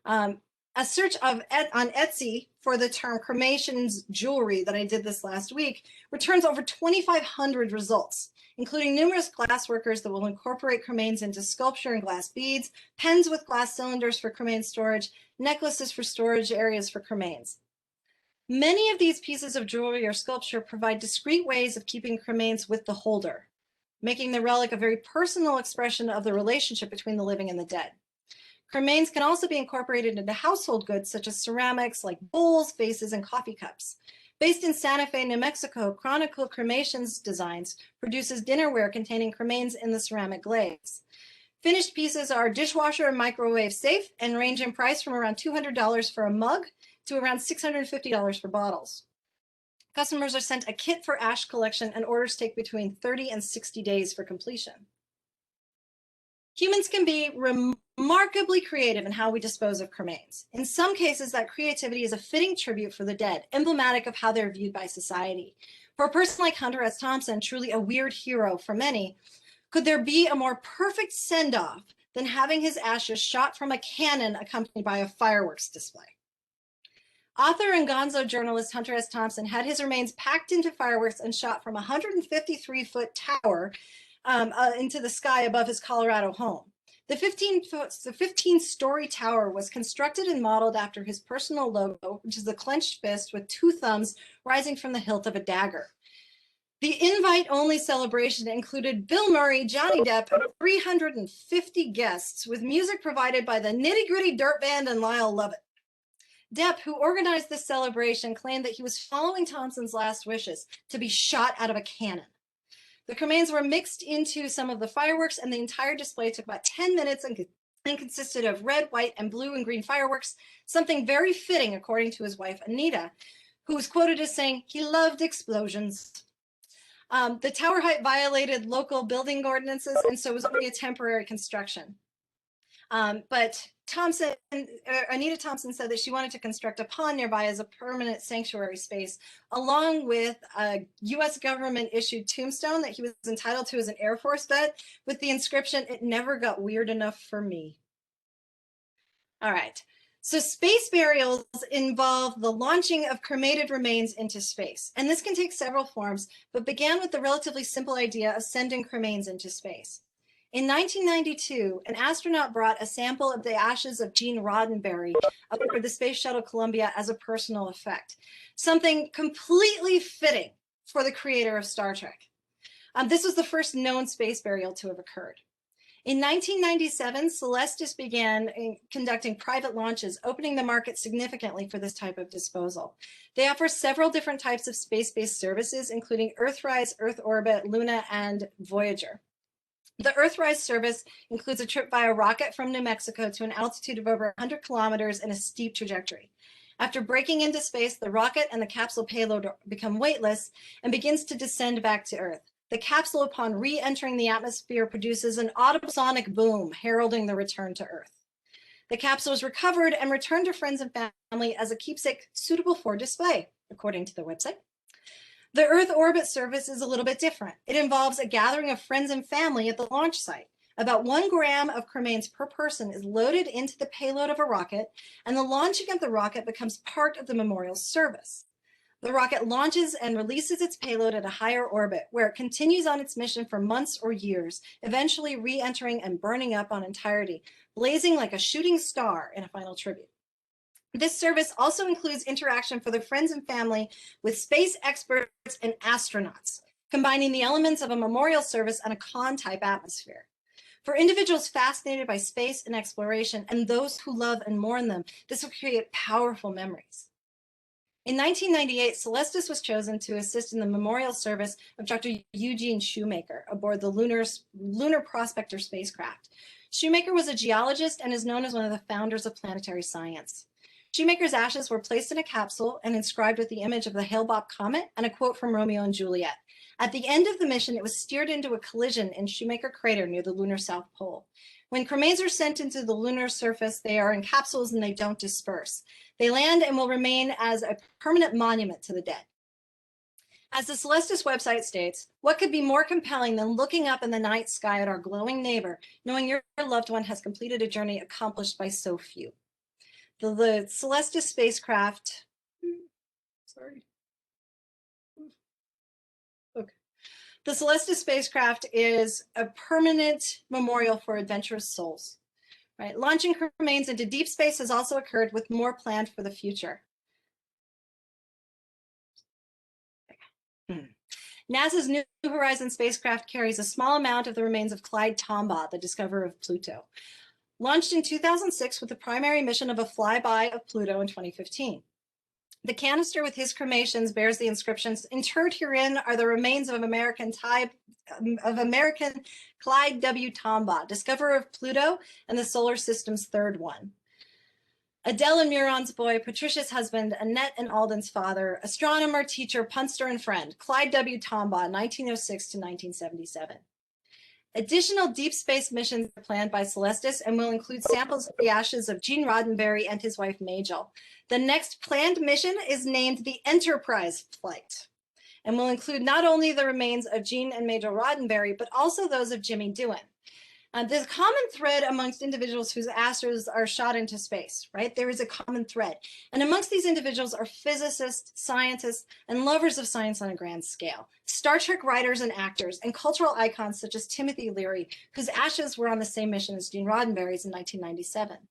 A search on Etsy for the term cremations jewelry that I did this last week returns over 2,500 results, including numerous glassworkers that will incorporate cremains into sculpture and glass beads, pens with glass cylinders for cremain storage, necklaces for storage areas for cremains. Many of these pieces of jewelry or sculpture provide discrete ways of keeping cremains with the holder, making the relic a very personal expression of the relationship between the living and the dead. Cremains can also be incorporated into household goods such as ceramics like bowls, vases, and coffee cups. Based in Santa Fe, New Mexico, Chronicle Cremations Designs produces dinnerware containing cremains in the ceramic glaze. Finished pieces are dishwasher and microwave safe and range in price from around $200 for a mug to around $650 for bottles. Customers are sent a kit for ash collection and orders take between 30 and 60 days for completion. Humans can be remarkably creative in how we dispose of cremains. In some cases, that creativity is a fitting tribute for the dead, emblematic of how they're viewed by society. For a person like Hunter S. Thompson, truly a weird hero for many, could there be a more perfect send-off than having his ashes shot from a cannon accompanied by a fireworks display? Author and gonzo journalist Hunter S. Thompson had his remains packed into fireworks and shot from a 153-foot tower into the sky above his Colorado home. The 15-story tower was constructed and modeled after his personal logo, which is a clenched fist with two thumbs rising from the hilt of a dagger. The invite-only celebration included Bill Murray, Johnny Depp, and 350 guests, with music provided by the Nitty Gritty Dirt Band and Lyle Lovett. Depp, who organized this celebration, claimed that he was following Thompson's last wishes to be shot out of a cannon. The cremains were mixed into some of the fireworks, and the entire display took about 10 minutes and consisted of red, white, and blue and green fireworks, something very fitting according to his wife, Anita, who was quoted as saying he loved explosions. The tower height violated local building ordinances, and so it was only a temporary construction. But Anita Thompson said that she wanted to construct a pond nearby as a permanent sanctuary space, along with a U.S. government issued tombstone that he was entitled to as an Air Force vet with the inscription, "It never got weird enough for me." All right. So space burials involve the launching of cremated remains into space. And this can take several forms, but began with the relatively simple idea of sending cremains into space. In 1992, an astronaut brought a sample of the ashes of Gene Roddenberry aboard the Space Shuttle Columbia as a personal effect, something completely fitting for the creator of Star Trek. This was the first known space burial to have occurred. In 1997, Celestis began conducting private launches, opening the market significantly for this type of disposal. They offer several different types of space-based services, including Earthrise, Earth Orbit, Luna, and Voyager. The Earthrise service includes a trip via rocket from New Mexico to an altitude of over 100 kilometers and a steep trajectory. After breaking into space, the rocket and the capsule payload become weightless and begins to descend back to Earth. The capsule, upon re-entering the atmosphere, produces an audible sonic boom, heralding the return to Earth. The capsule is recovered and returned to friends and family as a keepsake suitable for display, according to the website. The Earth Orbit service is a little bit different. It involves a gathering of friends and family at the launch site. About 1 gram of cremains per person is loaded into the payload of a rocket, and the launching of the rocket becomes part of the memorial service. The rocket launches and releases its payload at a higher orbit, where it continues on its mission for months or years, eventually re-entering and burning up on entirety, blazing like a shooting star in a final tribute. This service also includes interaction for the friends and family with space experts and astronauts, combining the elements of a memorial service and a con-type atmosphere. For individuals fascinated by space and exploration and those who love and mourn them, this will create powerful memories. In 1998, Celestis was chosen to assist in the memorial service of Dr. Eugene Shoemaker aboard the Lunar Prospector spacecraft. Shoemaker was a geologist and is known as one of the founders of planetary science. Shoemaker's ashes were placed in a capsule and inscribed with the image of the Hale-Bopp comet and a quote from Romeo and Juliet. At the end of the mission, it was steered into a collision in Shoemaker Crater near the lunar South Pole. When cremains are sent into the lunar surface, they are in capsules and they don't disperse. They land and will remain as a permanent monument to the dead. As the Celestis website states, what could be more compelling than looking up in the night sky at our glowing neighbor, knowing your loved one has completed a journey accomplished by so few? The Celestis spacecraft, The Celestis spacecraft is a permanent memorial for adventurous souls. Right? Launching remains into deep space has also occurred, with more planned for the future. NASA's New Horizons spacecraft carries a small amount of the remains of Clyde Tombaugh, the discoverer of Pluto. Launched in 2006 with the primary mission of a flyby of Pluto in 2015. The canister with his cremations bears the inscriptions, "Interred herein are the remains of American Clyde W. Tombaugh, discoverer of Pluto and the solar system's third one. Adele and Muron's boy, Patricia's husband, Annette and Alden's father, astronomer, teacher, punster, and friend, Clyde W. Tombaugh, 1906 to 1977. Additional deep space missions are planned by Celestis and will include samples of the ashes of Gene Roddenberry and his wife Majel. The next planned mission is named the Enterprise flight and will include not only the remains of Gene and Majel Roddenberry, but also those of Jimmy Doohan. There's a common thread amongst individuals whose ashes are shot into space, right? There is a common thread. And amongst these individuals are physicists, scientists, and lovers of science on a grand scale. Star Trek writers and actors, and cultural icons such as Timothy Leary, whose ashes were on the same mission as Gene Roddenberry's in 1997.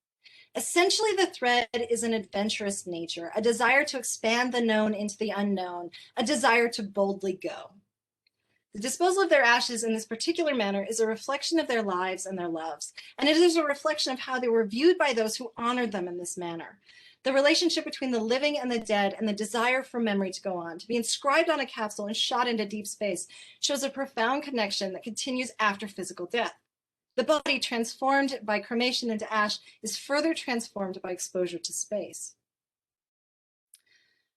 Essentially, the thread is an adventurous nature, a desire to expand the known into the unknown, a desire to boldly go. The disposal of their ashes in this particular manner is a reflection of their lives and their loves, and it is a reflection of how they were viewed by those who honored them in this manner. The relationship between the living and the dead and the desire for memory to go on, to be inscribed on a capsule and shot into deep space, shows a profound connection that continues after physical death. The body, transformed by cremation into ash, is further transformed by exposure to space.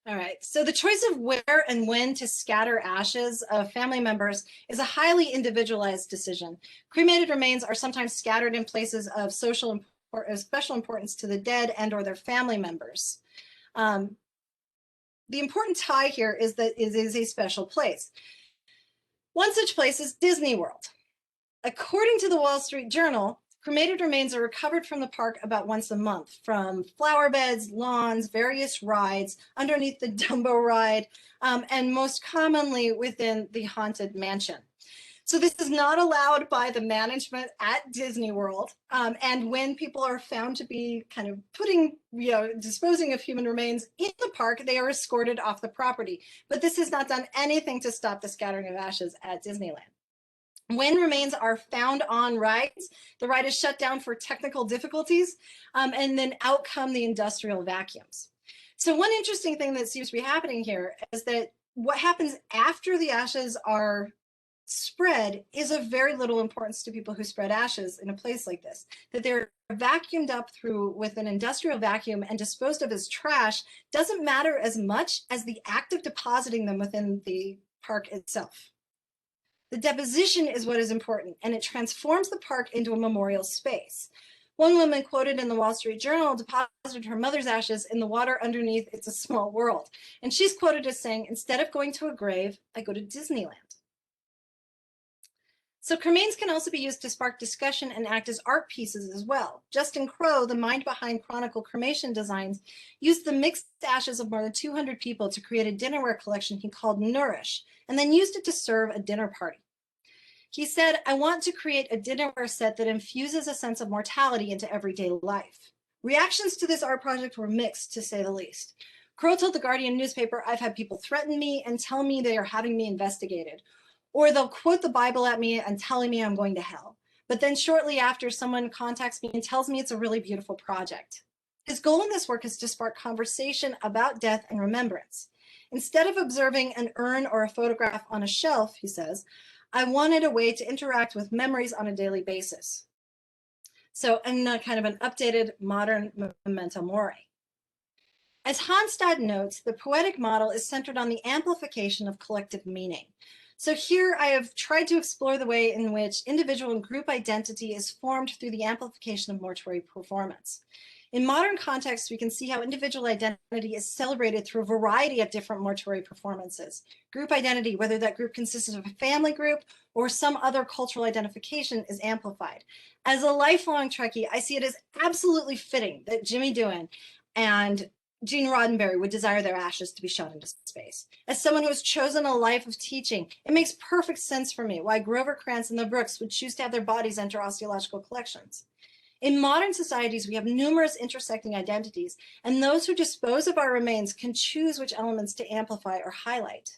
All right, so the choice of where and when to scatter ashes of family members is a highly individualized decision. Cremated remains are sometimes scattered in places of special importance to the dead and or their family members. The important tie here is that it is a special place. One such place is Disney World. According to the Wall Street Journal, cremated remains are recovered from the park about once a month from flower beds, lawns, various rides, underneath the Dumbo ride, and most commonly within the Haunted Mansion. So this is not allowed by the management at Disney World. And when people are found to be kind of disposing of human remains in the park, they are escorted off the property. But this has not done anything to stop the scattering of ashes at Disneyland. When remains are found on rides, the ride is shut down for technical difficulties, and then out come the industrial vacuums. So one interesting thing that seems to be happening here is that what happens after the ashes are spread is of very little importance to people who spread ashes in a place like this, that they're vacuumed up with an industrial vacuum and disposed of as trash doesn't matter as much as the act of depositing them within the park itself. The deposition is what is important, and it transforms the park into a memorial space. One woman quoted in the Wall Street Journal deposited her mother's ashes in the water underneath It's a Small World. And she's quoted as saying, "Instead of going to a grave, I go to Disneyland." So cremains can also be used to spark discussion and act as art pieces as well. Justin Crow, the mind behind Chronicle cremation designs, used the mixed ashes of more than 200 people to create a dinnerware collection he called Nourish, and then used it to serve a dinner party. He said, "I want to create a dinnerware set that infuses a sense of mortality into everyday life." Reactions to this art project were mixed, to say the least. Crow told the Guardian newspaper, "I've had people threaten me and tell me they are having me investigated. Or they'll quote the Bible at me and telling me I'm going to hell. But then shortly after, someone contacts me and tells me it's a really beautiful project." His goal in this work is to spark conversation about death and remembrance. Instead of observing an urn or a photograph on a shelf, he says, "I wanted a way to interact with memories on a daily basis." So, and kind of an updated modern Memento Mori. As Hanstad notes, the poetic model is centered on the amplification of collective meaning. So here I have tried to explore the way in which individual and group identity is formed through the amplification of mortuary performance. In modern contexts, we can see how individual identity is celebrated through a variety of different mortuary performances. Group identity, whether that group consists of a family group or some other cultural identification, is amplified. As a lifelong Trekkie, I see it as absolutely fitting that Jimmy Doohan and Gene Roddenberry would desire their ashes to be shot into space. As someone who has chosen a life of teaching, it makes perfect sense for me why Grover Krantz and the Brooks would choose to have their bodies enter osteological collections. In modern societies, we have numerous intersecting identities, and those who dispose of our remains can choose which elements to amplify or highlight.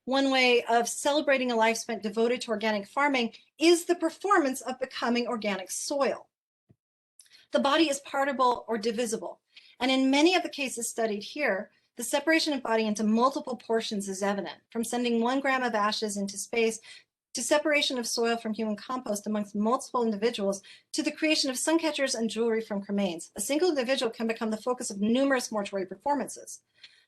One way of celebrating a life spent devoted to organic farming is the performance of becoming organic soil. The body is partible or divisible. And in many of the cases studied here, the separation of body into multiple portions is evident, from sending 1 gram of ashes into space to separation of soil from human compost amongst multiple individuals to the creation of suncatchers and jewelry from cremains. A single individual can become the focus of numerous mortuary performances.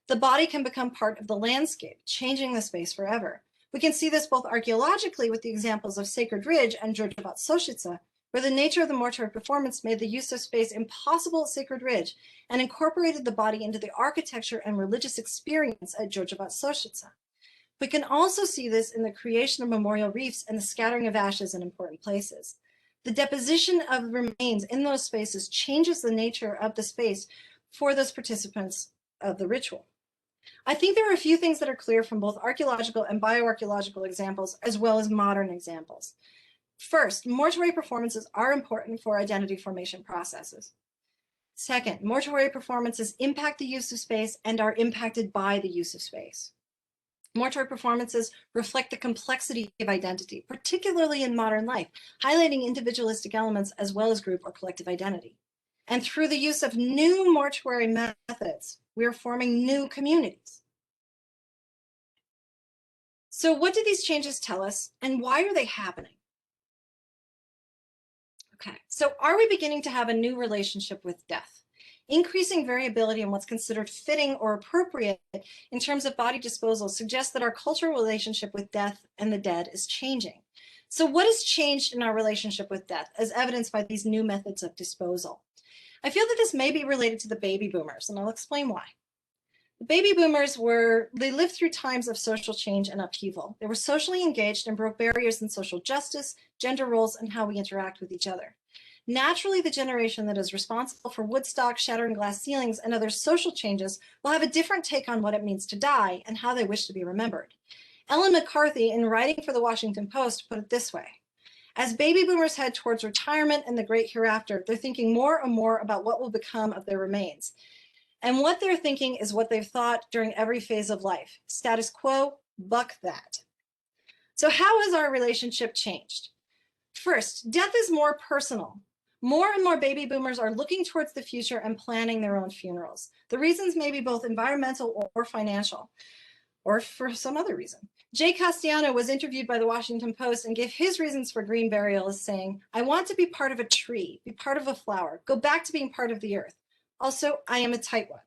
The body can become part of the landscape, changing the space forever. We can see this both archaeologically with the examples of Sacred Ridge and Georgiovat Soshica, where the nature of the mortuary performance made the use of space impossible at Sacred Ridge and incorporated the body into the architecture and religious experience at Georgiovat Soshica. We can also see this in the creation of memorial reefs and the scattering of ashes in important places. The deposition of remains in those spaces changes the nature of the space for those participants of the ritual. I think there are a few things that are clear from both archaeological and bioarchaeological examples, as well as modern examples. First, mortuary performances are important for identity formation processes. Second, mortuary performances impact the use of space and are impacted by the use of space. Mortuary performances reflect the complexity of identity, particularly in modern life, highlighting individualistic elements as well as group or collective identity. And through the use of new mortuary methods, we are forming new communities. So what do these changes tell us, and why are they happening? Okay, so are we beginning to have a new relationship with death? Increasing variability in what's considered fitting or appropriate in terms of body disposal suggests that our cultural relationship with death and the dead is changing. So what has changed in our relationship with death, as evidenced by these new methods of disposal? I feel that this may be related to the baby boomers, and I'll explain why. The baby boomers they lived through times of social change and upheaval. They were socially engaged and broke barriers in social justice, gender roles, and how we interact with each other. Naturally, the generation that is responsible for Woodstock, shattering glass ceilings, and other social changes will have a different take on what it means to die and how they wish to be remembered. Ellen McCarthy, in writing for the Washington Post, put it this way: as baby boomers head towards retirement and the great hereafter, they're thinking more and more about what will become of their remains. And what they're thinking is what they've thought during every phase of life. Status quo, buck that. So how has our relationship changed? First, death is more personal. More and more baby boomers are looking towards the future and planning their own funerals. The reasons may be both environmental or financial, or for some other reason. Jay Castellano was interviewed by the Washington Post and gave his reasons for green burial as saying, "I want to be part of a tree, be part of a flower, go back to being part of the earth. Also, I am a tight one."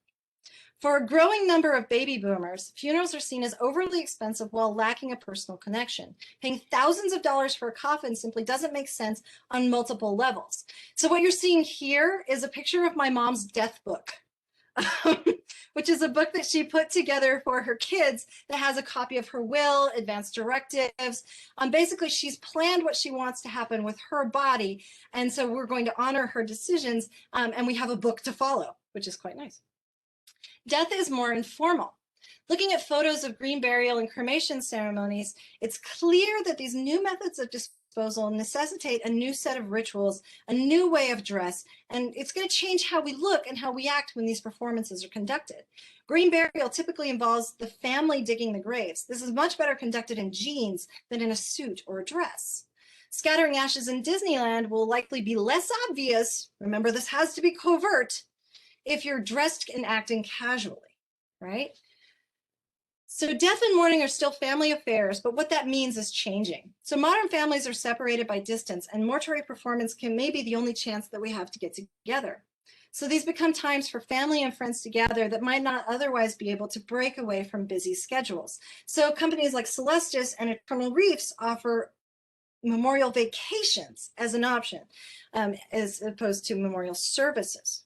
For a growing number of baby boomers, funerals are seen as overly expensive while lacking a personal connection. Paying thousands of dollars for a coffin simply doesn't make sense on multiple levels. So what you're seeing here is a picture of my mom's death book, which is a book that she put together for her kids that has a copy of her will, advance directives. Basically, she's planned what she wants to happen with her body. And so we're going to honor her decisions. And we have a book to follow, which is quite nice. Death is more informal. Looking at photos of green burial and cremation ceremonies, it's clear that these new methods of disposal necessitate a new set of rituals, a new way of dress, and it's going to change how we look and how we act when these performances are conducted. Green burial typically involves the family digging the graves. This is much better conducted in jeans than in a suit or a dress. Scattering ashes in Disneyland will likely be less obvious. Remember, this has to be covert if you're dressed and acting casually, right? So death and mourning are still family affairs, but what that means is changing. So modern families are separated by distance, and mortuary performance may be the only chance that we have to get together. So these become times for family and friends to gather that might not otherwise be able to break away from busy schedules. So companies like Celestis and Eternal Reefs offer memorial vacations as an option, as opposed to memorial services.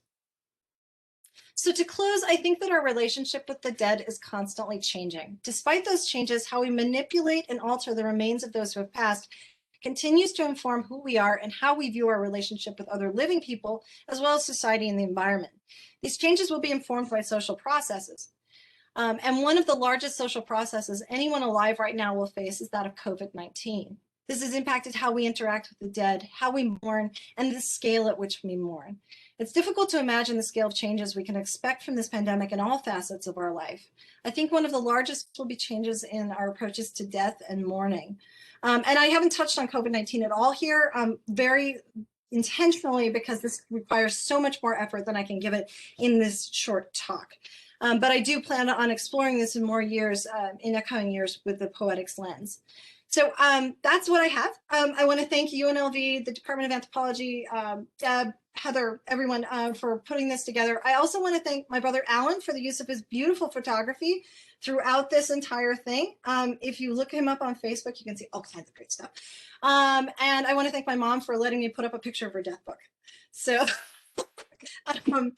So to close, I think that our relationship with the dead is constantly changing. Despite those changes, how we manipulate and alter the remains of those who have passed continues to inform who we are and how we view our relationship with other living people, as well as society and the environment. These changes will be informed by social processes. And one of the largest social processes anyone alive right now will face is that of COVID-19. This has impacted how we interact with the dead, how we mourn, and the scale at which we mourn. It's difficult to imagine the scale of changes we can expect from this pandemic in all facets of our life. I think one of the largest will be changes in our approaches to death and mourning. And I haven't touched on COVID-19 at all here, very intentionally, because this requires so much more effort than I can give it in this short talk. But I do plan on exploring this in more years, in upcoming years, with the poetics lens. So that's what I have. I want to thank UNLV, the Department of Anthropology, Deb, Heather, everyone for putting this together. I also want to thank my brother Alan for the use of his beautiful photography throughout this entire thing. If you look him up on Facebook, you can see all kinds of great stuff. And I want to thank my mom for letting me put up a picture of her death book. So I'm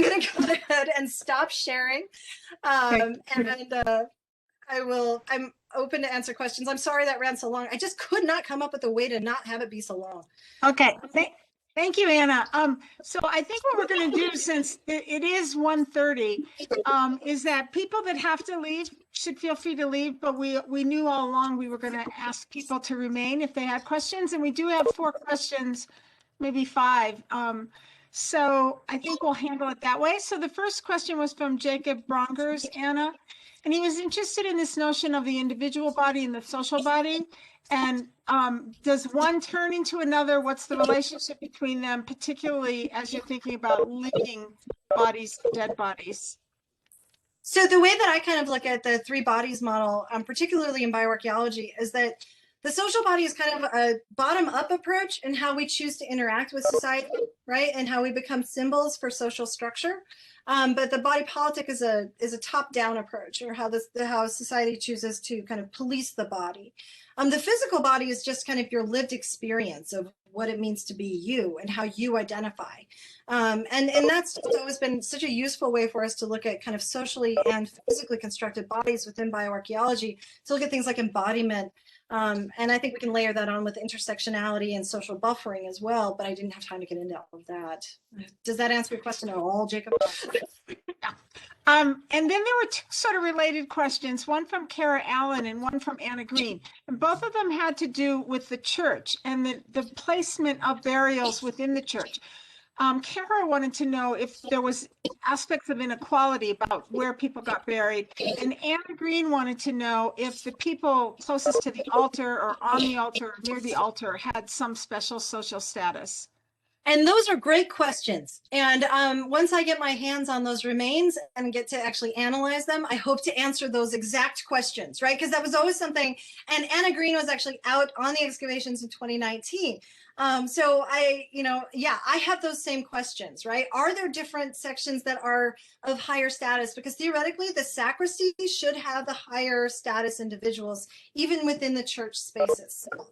going to go ahead and stop sharing. And I'm open to answer questions. I'm sorry that ran so long. I just could not come up with a way to not have it be so long. Okay. Thank you, Anna. So I think what we're going to do, since it is 1:30, is that people that have to leave should feel free to leave, but we knew all along we were going to ask people to remain if they had questions, and we do have 4 questions, maybe 5. So I think we'll handle it that way. So the first question was from Jacob Brongers, Anna. And he was interested in this notion of the individual body and the social body. And does one turn into another? What's the relationship between them, particularly as you're thinking about living bodies, dead bodies? So the way that I kind of look at the three bodies model, particularly in bioarchaeology, is that the social body is kind of a bottom-up approach in how we choose to interact with society, right? And how we become symbols for social structure. But the body politic is a top-down approach, or how society chooses to kind of police the body. The physical body is just kind of your lived experience of what it means to be you and how you identify. And that's just always been such a useful way for us to look at kind of socially and physically constructed bodies within bioarchaeology, to look at things like embodiment. And I think we can layer that on with intersectionality and social buffering as well, but I didn't have time to get into all of that. Does that answer your question at all, Jacob? Yeah. And then there were two sort of related questions, one from Kara Allen and one from Anna Green. And both of them had to do with the church and the placement of burials within the church. Kara wanted to know if there was aspects of inequality about where people got buried. And Anna Green wanted to know if the people closest to the altar or on the altar or near the altar had some special social status. And those are great questions. And once I get my hands on those remains and get to actually analyze them, I hope to answer those exact questions, right? Because that was always something, and Anna Green was actually out on the excavations in 2019. So I have those same questions, right? Are there different sections that are of higher status? Because theoretically, the sacristy should have the higher status individuals, even within the church space itself.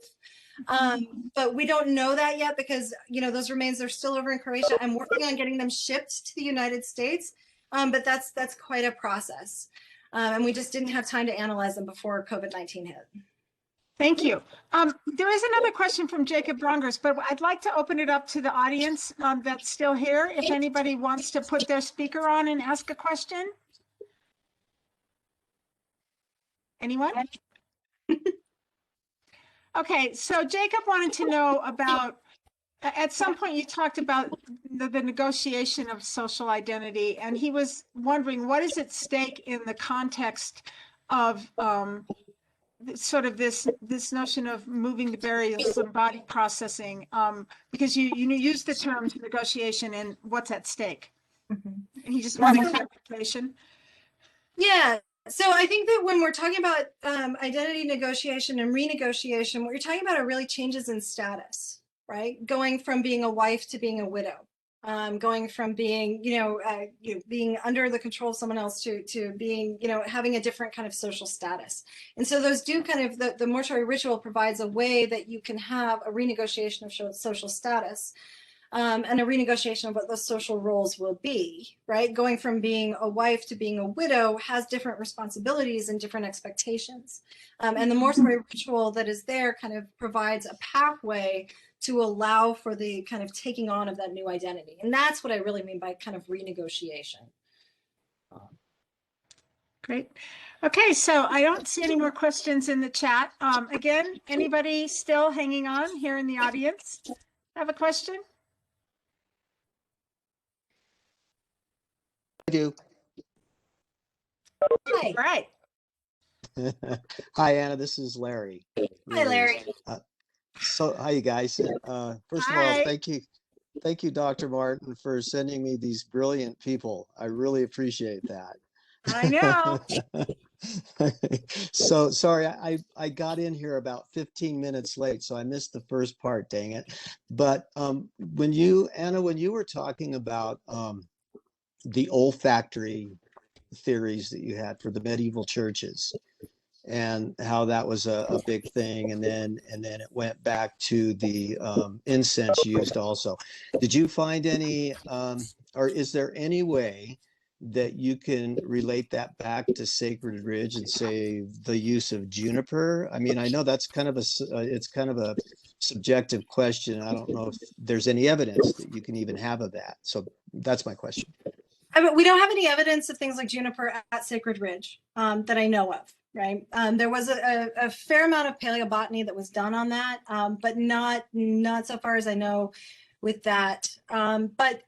But we don't know that yet because, those remains are still over in Croatia. I'm working on getting them shipped to the United States, but that's quite a process. And we just didn't have time to analyze them before COVID-19 hit. Thank you. There is another question from Jacob Brongers, but I'd like to open it up to the audience that's still here. If anybody wants to put their speaker on and ask a question. Anyone? Okay, so Jacob wanted to know about, at some point you talked about the negotiation of social identity, and he was wondering what is at stake in the context of sort of this notion of moving the burials and body processing, because you use the terms negotiation and what's at stake. Mm-hmm. And he just wanted clarification. Yeah. So I think that when we're talking about identity negotiation and renegotiation, what you're talking about are really changes in status, right? Going from being a wife to being a widow, going from being, being under the control of someone else to being, having a different kind of social status. And so those do kind of, the mortuary ritual provides a way that you can have a renegotiation of social status. And a renegotiation of what those social roles will be, right? Going from being a wife to being a widow has different responsibilities and different expectations. And the mortuary ritual that is there kind of provides a pathway to allow for the kind of taking on of that new identity. And that's what I really mean by kind of renegotiation. Great. Okay, so I don't see any more questions in the chat. Again, anybody still hanging on here in the audience have a question? I do. Hi. All right. Hi, Anna. This is Larry. Hi, Larry. So, hi, you guys. First of all, thank you, Dr. Martin, for sending me these brilliant people. I really appreciate that. I know. So sorry, I got in here about 15 minutes late, so I missed the first part. Dang it! But when you were talking about the olfactory theories that you had for the medieval churches and how that was a big thing, and then it went back to the incense used also. Did you find any or is there any way that you can relate that back to Sacred Ridge and say the use of juniper? I mean, I know that's kind of it's kind of a subjective question. I don't know if there's any evidence that you can even have of that. So that's my question. I mean, we don't have any evidence of things like juniper at Sacred Ridge that I know of, right? There was a fair amount of paleobotany that was done on that, but not so far as I know with that. But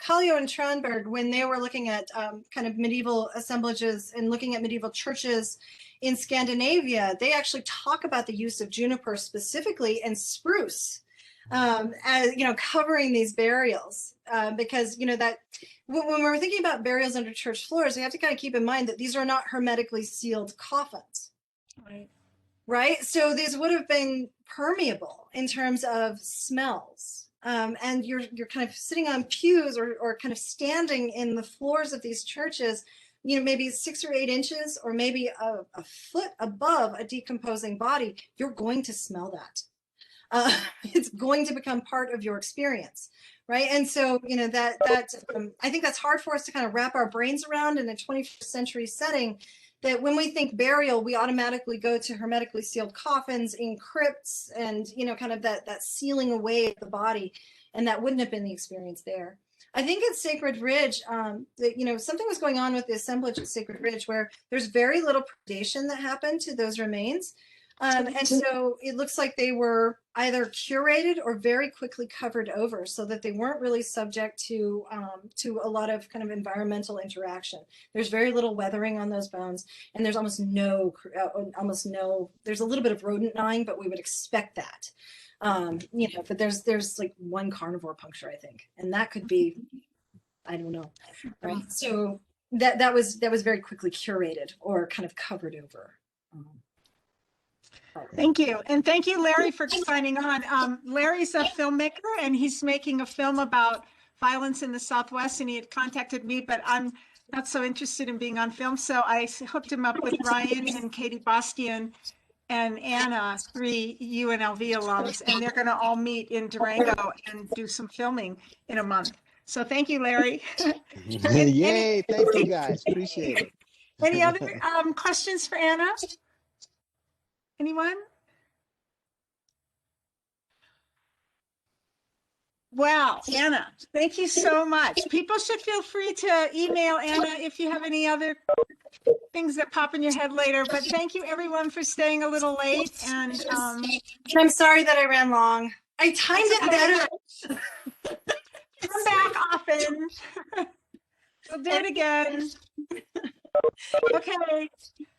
Kallio and Tranberg, when they were looking at kind of medieval assemblages and looking at medieval churches in Scandinavia, they actually talk about the use of juniper specifically and spruce as, you know, covering these burials, because, you know, that when we're thinking about burials under church floors, we have to kind of keep in mind that these are not hermetically sealed coffins. Right. Right. So these would have been permeable in terms of smells. And you're kind of sitting on pews or kind of standing in the floors of these churches, you know, maybe 6 or 8 inches or maybe a foot above a decomposing body. You're going to smell that. It's going to become part of your experience. Right. And so, you know, I think that's hard for us to kind of wrap our brains around in a 21st century setting, that when we think burial, we automatically go to hermetically sealed coffins in crypts and, you know, kind of that sealing away of the body. And that wouldn't have been the experience there. I think at Sacred Ridge, that, you know, something was going on with the assemblage at Sacred Ridge where there's very little predation that happened to those remains. And so it looks like they were either curated or very quickly covered over so that they weren't really subject to a lot of kind of environmental interaction. There's very little weathering on those bones, and there's almost no, there's a little bit of rodent gnawing, but we would expect that. You know, but there's like one carnivore puncture, I think, and that could be, I don't know, right? So that was very quickly curated or kind of covered over. Thank you. And thank you, Larry, for signing on. Larry's a filmmaker and he's making a film about violence in the Southwest, and he had contacted me, but I'm not so interested in being on film. So I hooked him up with Ryan and Katie Bastian and Anna, 3 UNLV alums, and they're going to all meet in Durango and do some filming in a month. So thank you, Larry. Yay, thank you guys, appreciate it. Any other questions for Anna? Anyone? Wow, Anna, thank you so much. People should feel free to email Anna if you have any other things that pop in your head later. But thank you everyone for staying a little late. And I'm sorry that I ran long. I timed it better. Come back often. We'll do it again. Okay,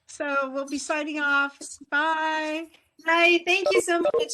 so we'll be signing off. Bye. Hi, thank you so much.